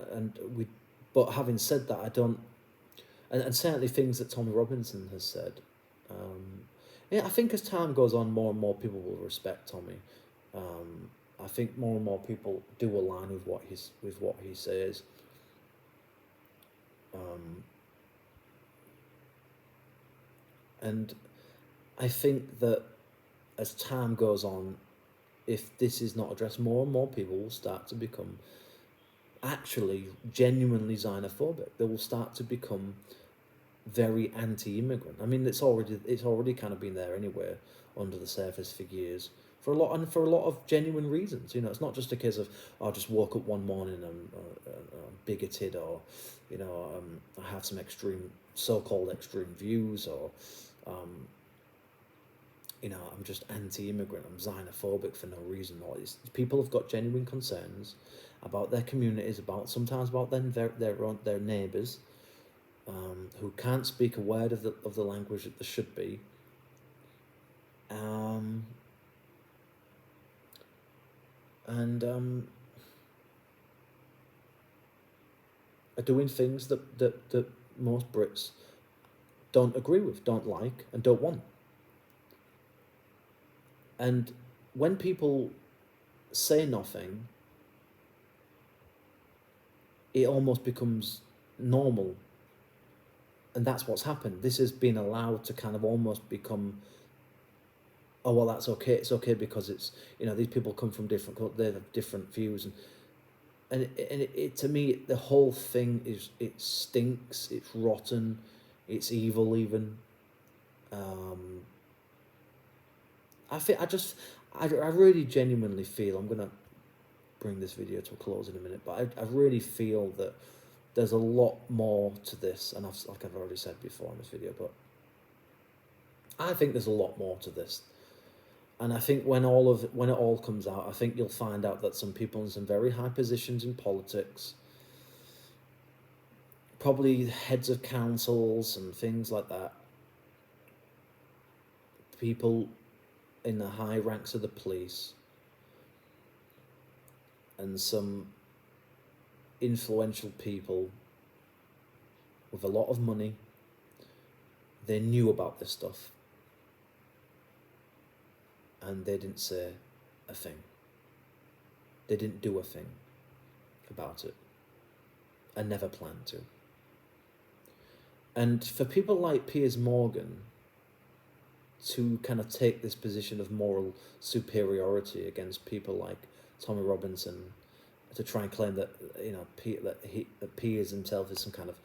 but having said that, I don't, and certainly things that Tommy Robinson has said. Yeah, I think as time goes on, more and more people will respect Tommy. I think more and more people do align with what he says. And I think that as time goes on, if this is not addressed, more and more people will start to become actually genuinely xenophobic. They will start to become very anti-immigrant. I mean, it's already kind of been there anyway, under the surface for years, for a lot of genuine reasons. You know, it's not just a case of, I just woke up one morning and I'm bigoted, or, you know, I have some so-called extreme views, or you know, I'm just anti-immigrant, I'm xenophobic for no reason. Or people have got genuine concerns about their communities, sometimes about their neighbours, who can't speak a word of the language that they should be. Are doing things that most Brits don't agree with, don't like, and don't want. And when people say nothing, it almost becomes normal. And that's what's happened. This has been allowed to kind of almost become, oh, well, that's okay. It's okay because it's, you know, these people come from they have different views. And it to me, the whole thing is, it stinks, it's rotten, it's evil even. I really genuinely feel, I'm gonna bring this video to a close in a minute, but I really feel that there's a lot more to this, and like I've already said before in this video, but I think there's a lot more to this. And I think when it all comes out, I think you'll find out that some people in some very high positions in politics, probably heads of councils and things like that, people in the high ranks of the police, and some influential people with a lot of money, they knew about this stuff and they didn't say a thing. They didn't do a thing about it and never planned to. And for people like Piers Morgan to kind of take this position of moral superiority against people like Tommy Robinson, to try and claim that, you know, that Piers himself is some kind of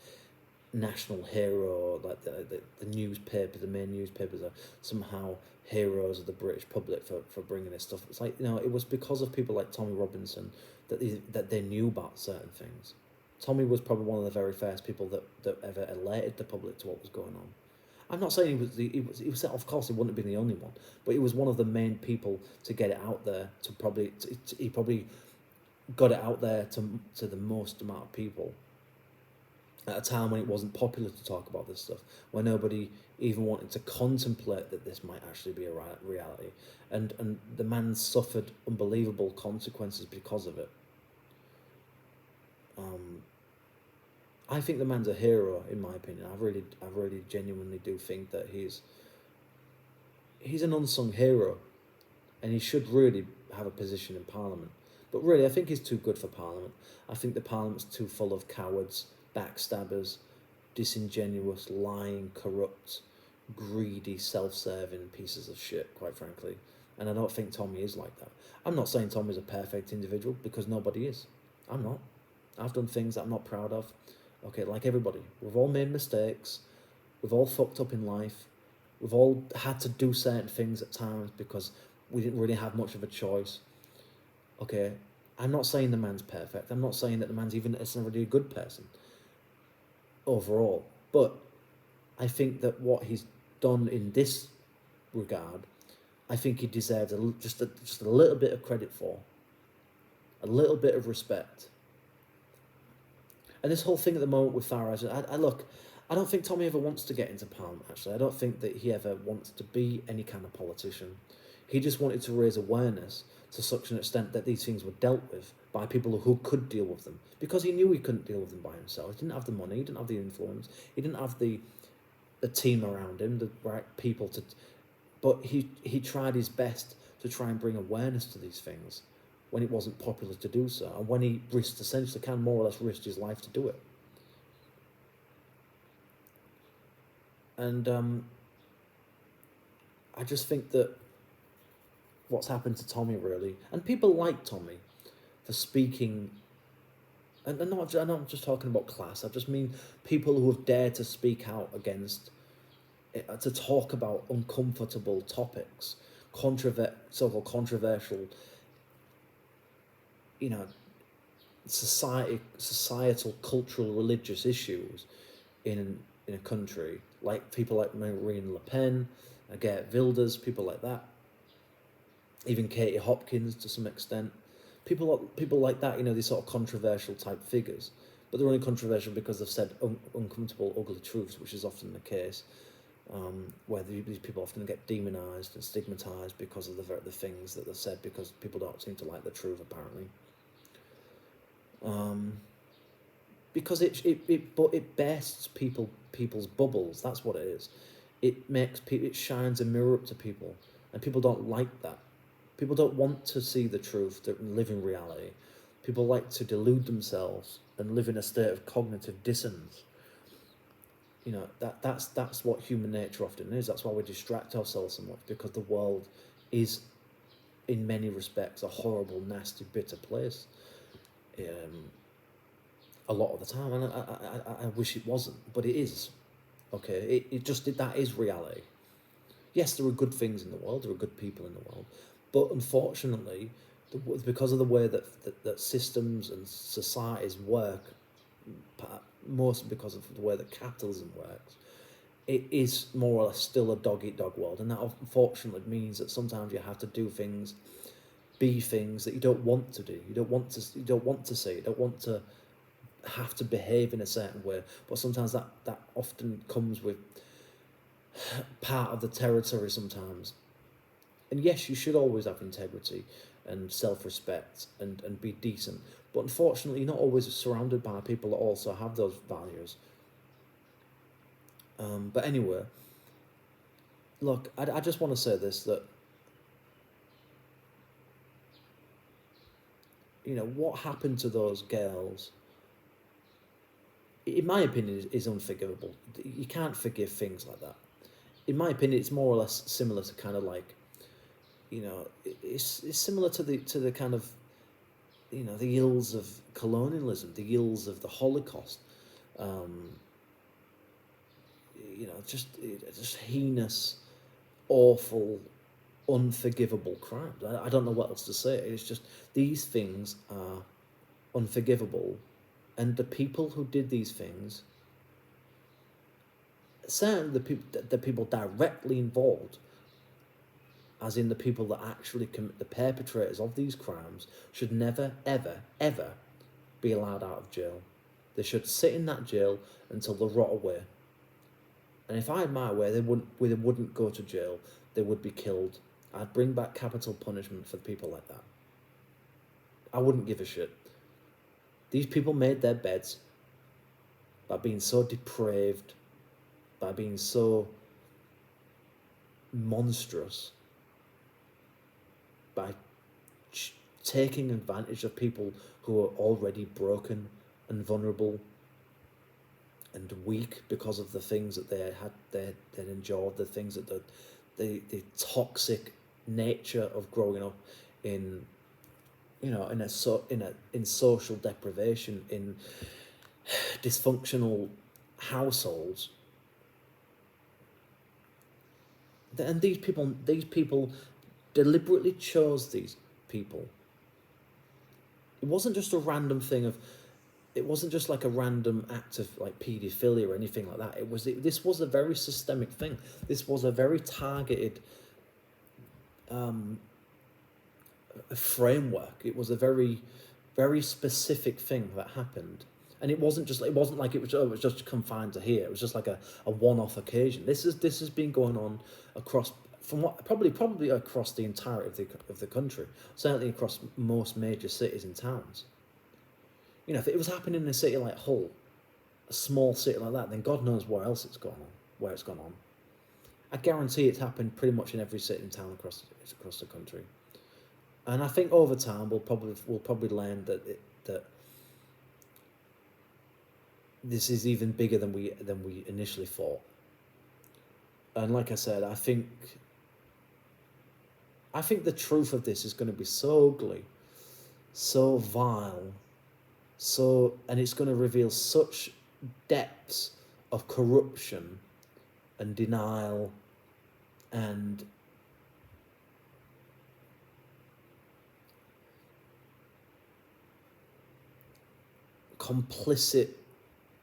national hero, like the newspaper, the main newspapers are somehow heroes of the British public for bringing this stuff. It's like, you know, it was because of people like Tommy Robinson that they knew about certain things. Tommy was probably one of the very first people that ever alerted the public to what was going on. I'm not saying he was of course he wouldn't have been the only one, but he was one of the main people to get it out there. He probably got it out there to the most amount of people at a time when it wasn't popular to talk about this stuff, when nobody even wanted to contemplate that this might actually be a reality, and the man suffered unbelievable consequences because of it. I think the man's a hero, in my opinion. I really genuinely do think that he's an unsung hero, and he should really have a position in Parliament. But really, I think he's too good for Parliament. I think the Parliament's too full of cowards, backstabbers, disingenuous, lying, corrupt, greedy, self-serving pieces of shit, quite frankly. And I don't think Tommy is like that. I'm not saying Tommy's a perfect individual, because nobody is. I'm not. I've done things that I'm not proud of. Okay, like everybody. We've all made mistakes. We've all fucked up in life. We've all had to do certain things at times because we didn't really have much of a choice. Okay, I'm not saying the man's perfect. I'm not saying that the man's even necessarily a good person overall. But I think that what he's done in this regard, I think he deserves just a little bit of credit for. A little bit of respect. And this whole thing at the moment with Farage, I don't think Tommy ever wants to get into Parliament, actually. I don't think that he ever wants to be any kind of politician. He just wanted to raise awareness to such an extent that these things were dealt with by people who could deal with them. Because he knew he couldn't deal with them by himself. He didn't have the money, he didn't have the influence, he didn't have the team around him, the right people to... But he tried his best to try and bring awareness to these things when it wasn't popular to do so, and when he essentially more or less risked his life to do it. And I just think that what's happened to Tommy, really, and people like Tommy for speaking, and I'm not just talking about class, I just mean people who have dared to speak out against, to talk about uncomfortable topics, so-called controversial, you know, societal, cultural, religious issues in a country, like people like Marine Le Pen, Geert Wilders, people like that, even Katie Hopkins to some extent, people like that, you know, these sort of controversial type figures, but they're only controversial because they've said uncomfortable, ugly truths, which is often the case, where these people often get demonised and stigmatised because of the things that they've said, because people don't seem to like the truth, apparently. Because it bursts people's bubbles. That's what it is. It shines a mirror up to people, and people don't like that. People don't want to see the truth, and live in reality. People like to delude themselves and live in a state of cognitive dissonance. You know, that's what human nature often is. That's why we distract ourselves so much, because the world is, in many respects, a horrible, nasty, bitter place. a lot of the time, and I wish it wasn't, but it is. Okay, that is reality. Yes, there are good things in the world, there are good people in the world, but unfortunately, because of the way that systems and societies work, mostly because of the way that capitalism works, it is more or less still a dog-eat-dog world, and that unfortunately means that sometimes you have to do things, be things that you don't want to do. You don't want to say. You don't want to have to behave in a certain way. But sometimes that often comes with part of the territory sometimes. And yes, you should always have integrity and self-respect and be decent. But unfortunately, you're not always surrounded by people that also have those values. But anyway, look, I just want to say this, that, what happened to those girls, in my opinion, is unforgivable. You can't forgive things like that. In my opinion, it's more or less similar to kind of like, it's similar to the kind of, the ills of colonialism, the ills of the Holocaust. Just heinous, awful, unforgivable crimes. I don't know what else to say. It's just, these things are unforgivable, and the people who did these things, certainly the people directly involved, as in the people that actually commit, the perpetrators of these crimes, should never, ever, ever be allowed out of jail. They should sit in that jail until they rot away. And if I had my way, they wouldn't go to jail. They would be killed. I'd bring back capital punishment for people like that. I wouldn't give a shit. These people made their beds by being so depraved, by being so monstrous, by taking advantage of people who are already broken and vulnerable and weak because of the things that they endured, the things that the toxic nature of growing up in, in social deprivation, in dysfunctional households. And these people deliberately chose these people. It wasn't just a random thing of, it wasn't just like a random act of like paedophilia or anything like that. This was a very systemic thing. This was a very targeted framework. It was a very, very specific thing that happened. And it wasn't like it was just confined to here. It was just like a one-off occasion. This has been going on across, from what probably across the entirety of the country, certainly across most major cities and towns. If it was happening in a city like Hull, a small city like that, then God knows where else it's gone on. I guarantee it's happened pretty much in every city and town across the country. And I think over time we'll probably learn that this is even bigger than we initially thought. And like I said, I think the truth of this is going to be so ugly, so vile, and it's going to reveal such depths of corruption and denial and complicit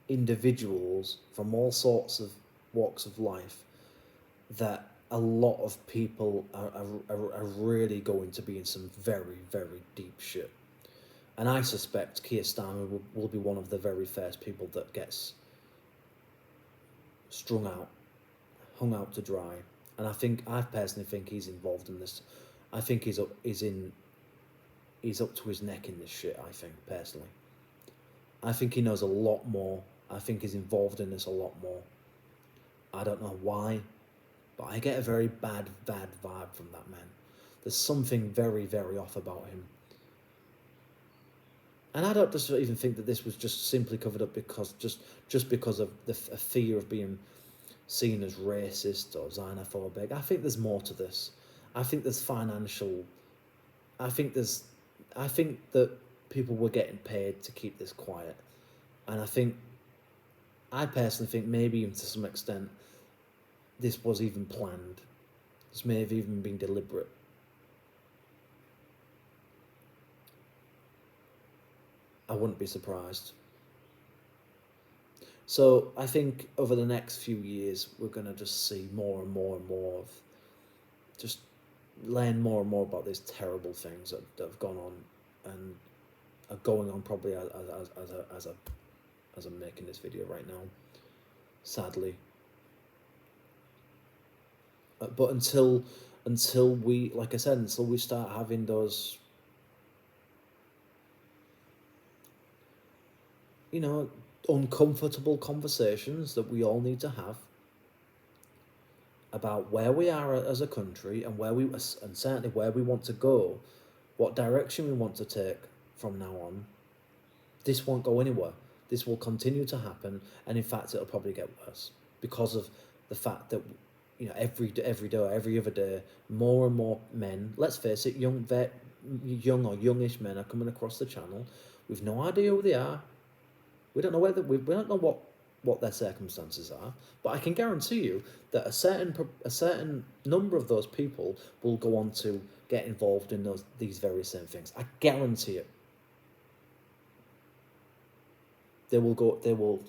individuals from all sorts of walks of life, that a lot of people are really going to be in some very, very deep shit. And I suspect Keir Starmer will be one of the very first people that gets strung out, hung out to dry. And I personally think he's involved in this. I think he's up to his neck in this shit, I think, personally. I think he knows a lot more. I think he's involved in this a lot more. I don't know why, but I get a very bad vibe from that man. There's something very, very off about him. And I don't just even think that this was just simply covered up because of a fear of being seen as racist or xenophobic. I think there's more to this. I think there's financial. I think that people were getting paid to keep this quiet. And I personally think maybe even to some extent this was even planned. This may have even been deliberate. I wouldn't be surprised. So I think over the next few years, we're going to just see more and more and more of, just learn more and more about these terrible things that have gone on and are going on probably as I'm making this video right now, sadly. But until we, like I said, until we start having those, uncomfortable conversations that we all need to have about where we are as a country and and certainly where we want to go, what direction we want to take from now on, this won't go anywhere. This will continue to happen, and in fact, it'll probably get worse because of the fact that every day, every other day, more and more men. Let's face it, young or youngish men are coming across the channel. We've no idea who they are. We don't know we don't know what their circumstances are, but I can guarantee you that a certain number of those people will go on to get involved in these very same things. I guarantee it. They will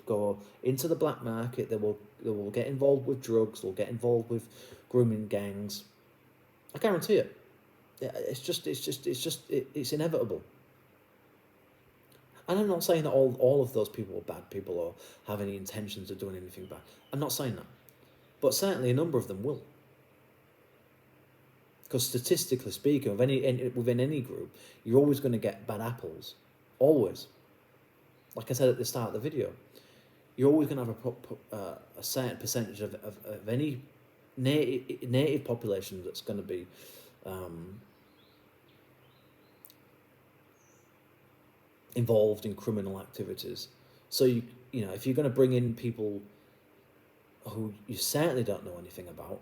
go into the black market. They will get involved with drugs. They'll get involved with grooming gangs. I guarantee it. Yeah, it's inevitable. And I'm not saying that all of those people are bad people or have any intentions of doing anything bad. I'm not saying that. But certainly a number of them will. Because statistically speaking, within any group, you're always going to get bad apples. Always. Like I said at the start of the video, you're always going to have a certain percentage of any native population that's going to be involved in criminal activities. So if you're going to bring in people who you certainly don't know anything about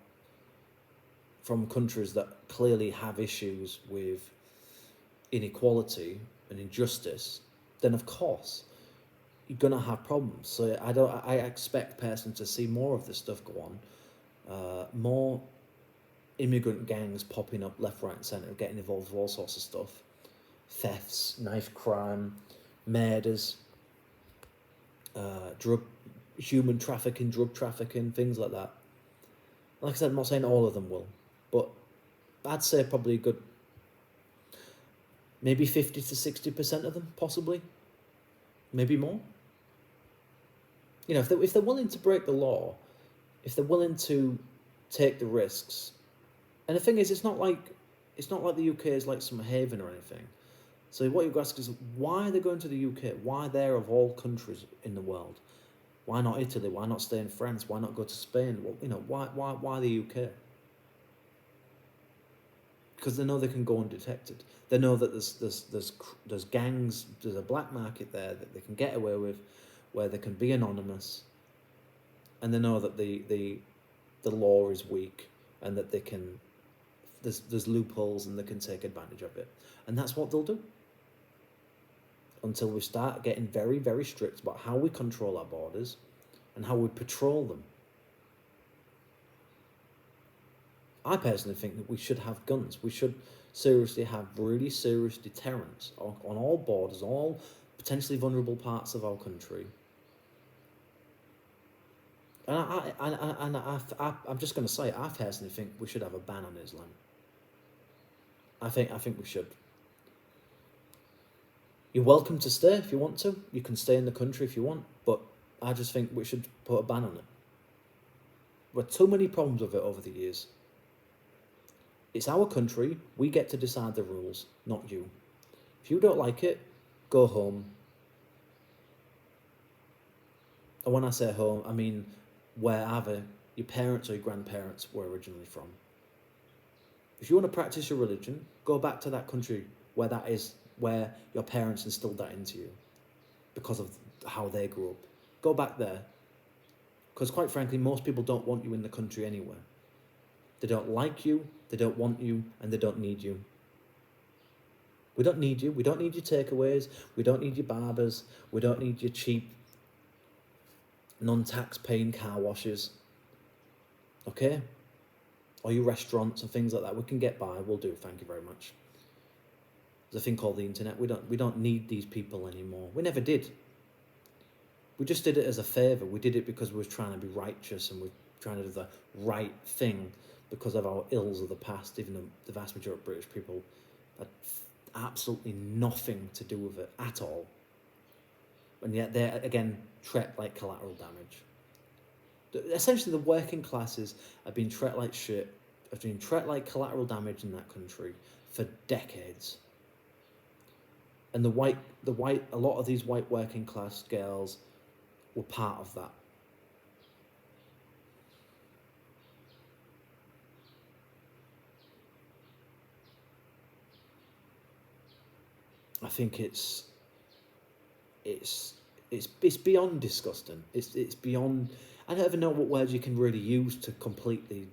from countries that clearly have issues with inequality and injustice, then of course you're going to have problems. So I expect personally to see more of this stuff go on, more immigrant gangs popping up left, right and centre, getting involved with all sorts of stuff. Thefts, knife crime, murders, human trafficking, drug trafficking, things like that. Like I said, I'm not saying all of them will, but I'd say probably a good, maybe 50 to 60% of them, possibly, maybe more. If they're willing to break the law, if they're willing to take the risks, and the thing is, it's not like the UK is like some haven or anything. So what you've got to ask is, why are they going to the UK? Why there of all countries in the world? Why not Italy? Why not stay in France? Why not go to Spain? Well, why the UK? Because they know they can go undetected. They know that there's gangs, there's a black market there that they can get away with, where they can be anonymous, and they know that the law is weak and that there's loopholes and they can take advantage of it, and that's what they'll do. Until we start getting very, very strict about how we control our borders and how we patrol them. I personally think that we should have guns. We should seriously have really serious deterrence on all borders, all potentially vulnerable parts of our country. And I'm just going to say, I personally think we should have a ban on Islam. I think we should. You're welcome to stay if you want to. You can stay in the country if you want, but I just think we should put a ban on it. There are too many problems with it over the years. It's our country. We get to decide the rules, not you. If you don't like it, go home. And when I say home, I mean wherever your parents or your grandparents were originally from. If you want to practice your religion, go back to that country where your parents instilled that into you because of how they grew up. Go back there. Because quite frankly, most people don't want you in the country anyway. They don't like you, they don't want you, and they don't need you. We don't need you. We don't need your takeaways. We don't need your barbers. We don't need your cheap, non-tax paying car washes. Okay? Or your restaurants and things like that. We can get by. We'll do. Thank you very much. There's a thing called the internet. We don't need these people anymore. We never did. We just did it as a favour. We did it because we were trying to be righteous and we're trying to do the right thing because of our ills of the past, even though the vast majority of British people had absolutely nothing to do with it at all. And yet they're, again, treated like collateral damage. Essentially, the working classes have been treated like shit, have been treated like collateral damage in that country for decades. And a lot of these white working class girls were part of that. I think it's beyond disgusting. It's beyond. I don't even know what words you can really use to completely,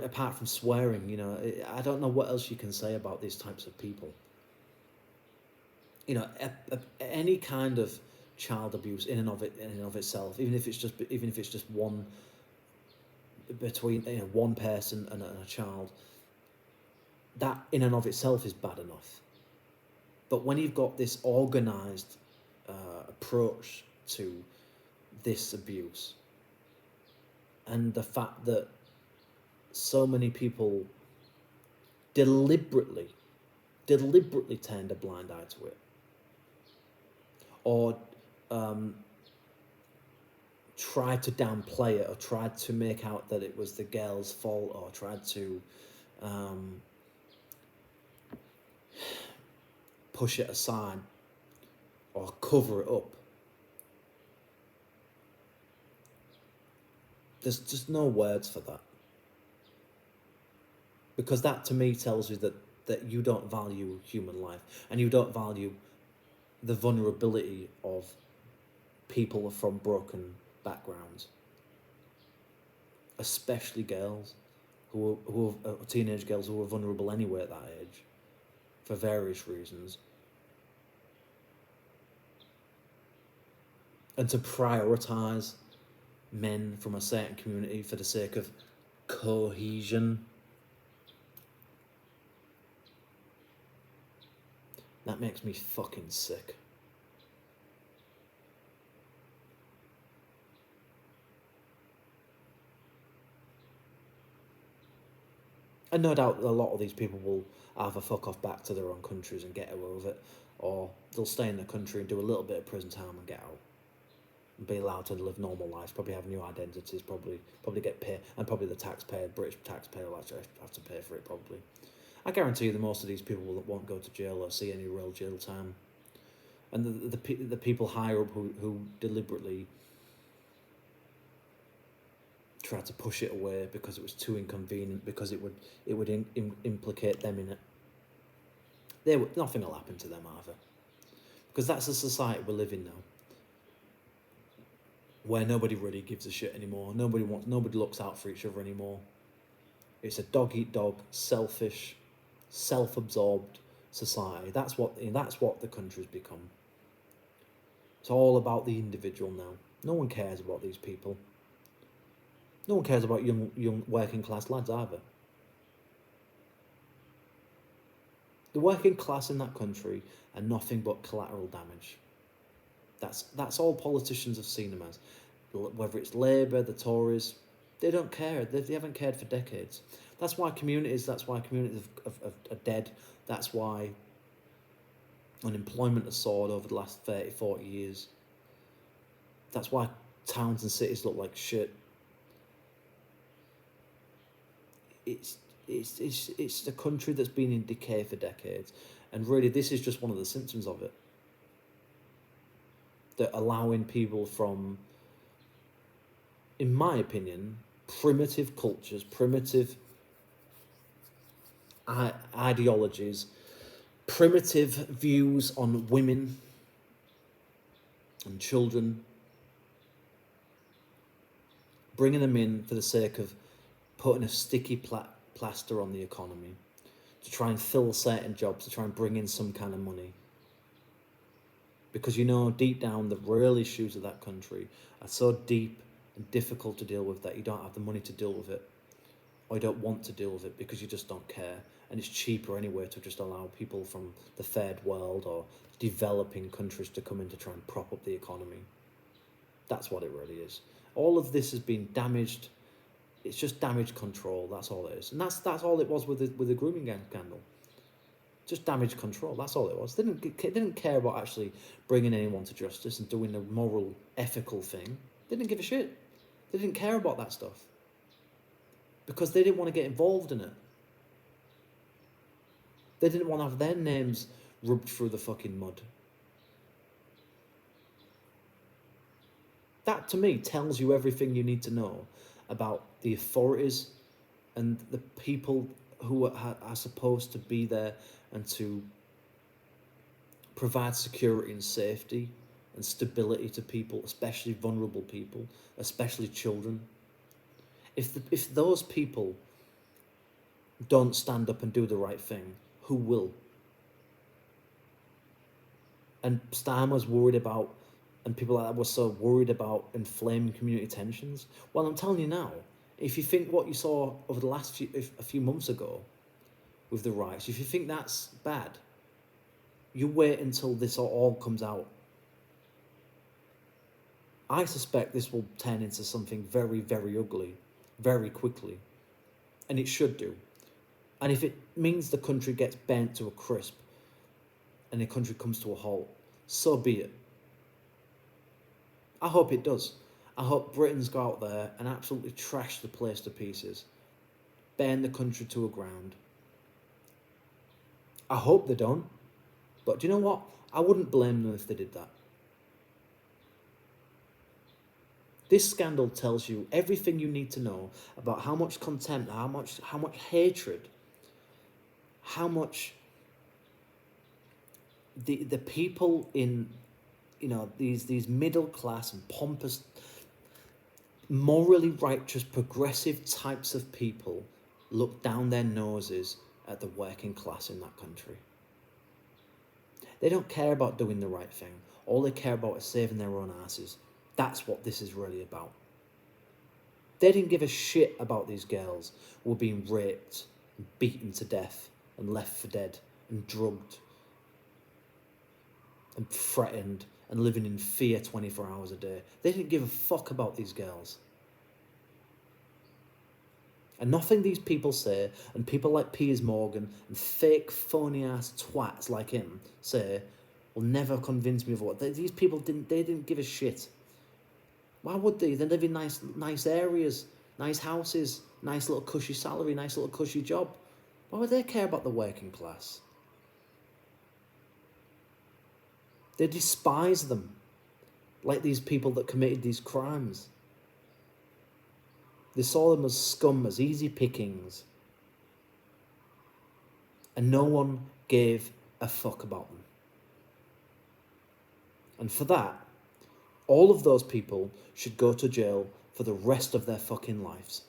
apart from swearing. You know, I don't know what else you can say about these types of people. You know, any kind of child abuse in and of itself, even if it's just one between one person and a child, that in and of itself is bad enough. But when you've got this organised approach to this abuse, and the fact that so many people deliberately turned a blind eye to it, or tried to downplay it, or tried to make out that it was the girl's fault, or tried to push it aside or cover it up. There's just no words for that. Because that to me tells you that you don't value human life, and you don't value the vulnerability of people from broken backgrounds, especially girls who are teenage girls who are vulnerable anyway at that age for various reasons. And to prioritise men from a certain community for the sake of cohesion, that makes me fucking sick. And no doubt a lot of these people will either fuck off back to their own countries and get away with it, or they'll stay in the country and do a little bit of prison time and get out. And be allowed to live normal lives, probably have new identities, probably get paid, and probably the British taxpayer will actually have to pay for it, probably. I guarantee you that most of these people won't go to jail or see any real jail time. And the people higher up who deliberately tried to push it away because it was too inconvenient, because it would implicate them in it. Nothing will happen to them either, because that's the society we live in now, where nobody really gives a shit anymore. Nobody looks out for each other anymore. It's a dog eat dog, selfish, self-absorbed society. That's what the country's become. It's all about the individual now. No one cares about these people. No one cares about young working class lads either. The working class in that country are nothing but collateral damage. That's all politicians have seen them as. Whether it's Labour, the Tories, they don't care. They haven't cared for decades. That's why communities are dead. That's why unemployment has soared over the last 30, 40 years. That's why towns and cities look like shit. It's a country that's been in decay for decades, and really this is just one of the symptoms of it. That allowing people from, in my opinion, primitive cultures, primitive ideologies, primitive views on women and children, bringing them in for the sake of putting a sticky plaster on the economy, to try and fill certain jobs, to try and bring in some kind of money. Because deep down, the real issues of that country are so deep and difficult to deal with that you don't have the money to deal with it, or you don't want to deal with it because you just don't care. And it's cheaper anyway to just allow people from the third world or developing countries to come in to try and prop up the economy. That's what it really is. All of this has been damaged. It's just damage control. That's all it is, and that's all it was with the grooming scandal. Just damage control. That's all it was. They didn't care about actually bringing anyone to justice and doing the moral, ethical thing. They didn't give a shit. They didn't care about that stuff because they didn't want to get involved in it. They didn't want to have their names rubbed through the fucking mud. That, to me, tells you everything you need to know about the authorities and the people who are supposed to be there and to provide security and safety and stability to people, especially vulnerable people, especially children. If those people don't stand up and do the right thing, who will? And Starmer's worried about, and people like that were so worried about inflaming community tensions. Well, I'm telling you now, if you think what you saw over the last a few months ago with the riots, if you think that's bad, you wait until this all comes out. I suspect this will turn into something very, very ugly, very quickly. And it should do. And if it means the country gets bent to a crisp and the country comes to a halt, so be it. I hope it does. I hope Britons go out there and absolutely trash the place to pieces, burn the country to a ground. I hope they don't. But do you know what? I wouldn't blame them if they did that. This scandal tells you everything you need to know about how much contempt, how much hatred, how much the people in these middle class and pompous, morally righteous, progressive types of people look down their noses at the working class in that country. They don't care about doing the right thing. All they care about is saving their own asses. That's what this is really about. They didn't give a shit about these girls who were being raped and beaten to death and left for dead and drugged and threatened and living in fear 24 hours a day. They didn't give a fuck about these girls. And nothing these people say, and people like Piers Morgan and fake phony-ass twats like him say, will never convince me of what. These people didn't give a shit. Why would they? They live in nice areas, nice houses, nice little cushy salary, nice little cushy job. Why would they care about the working class? They despise them, like these people that committed these crimes. They saw them as scum, as easy pickings. And no one gave a fuck about them. And for that, all of those people should go to jail for the rest of their fucking lives.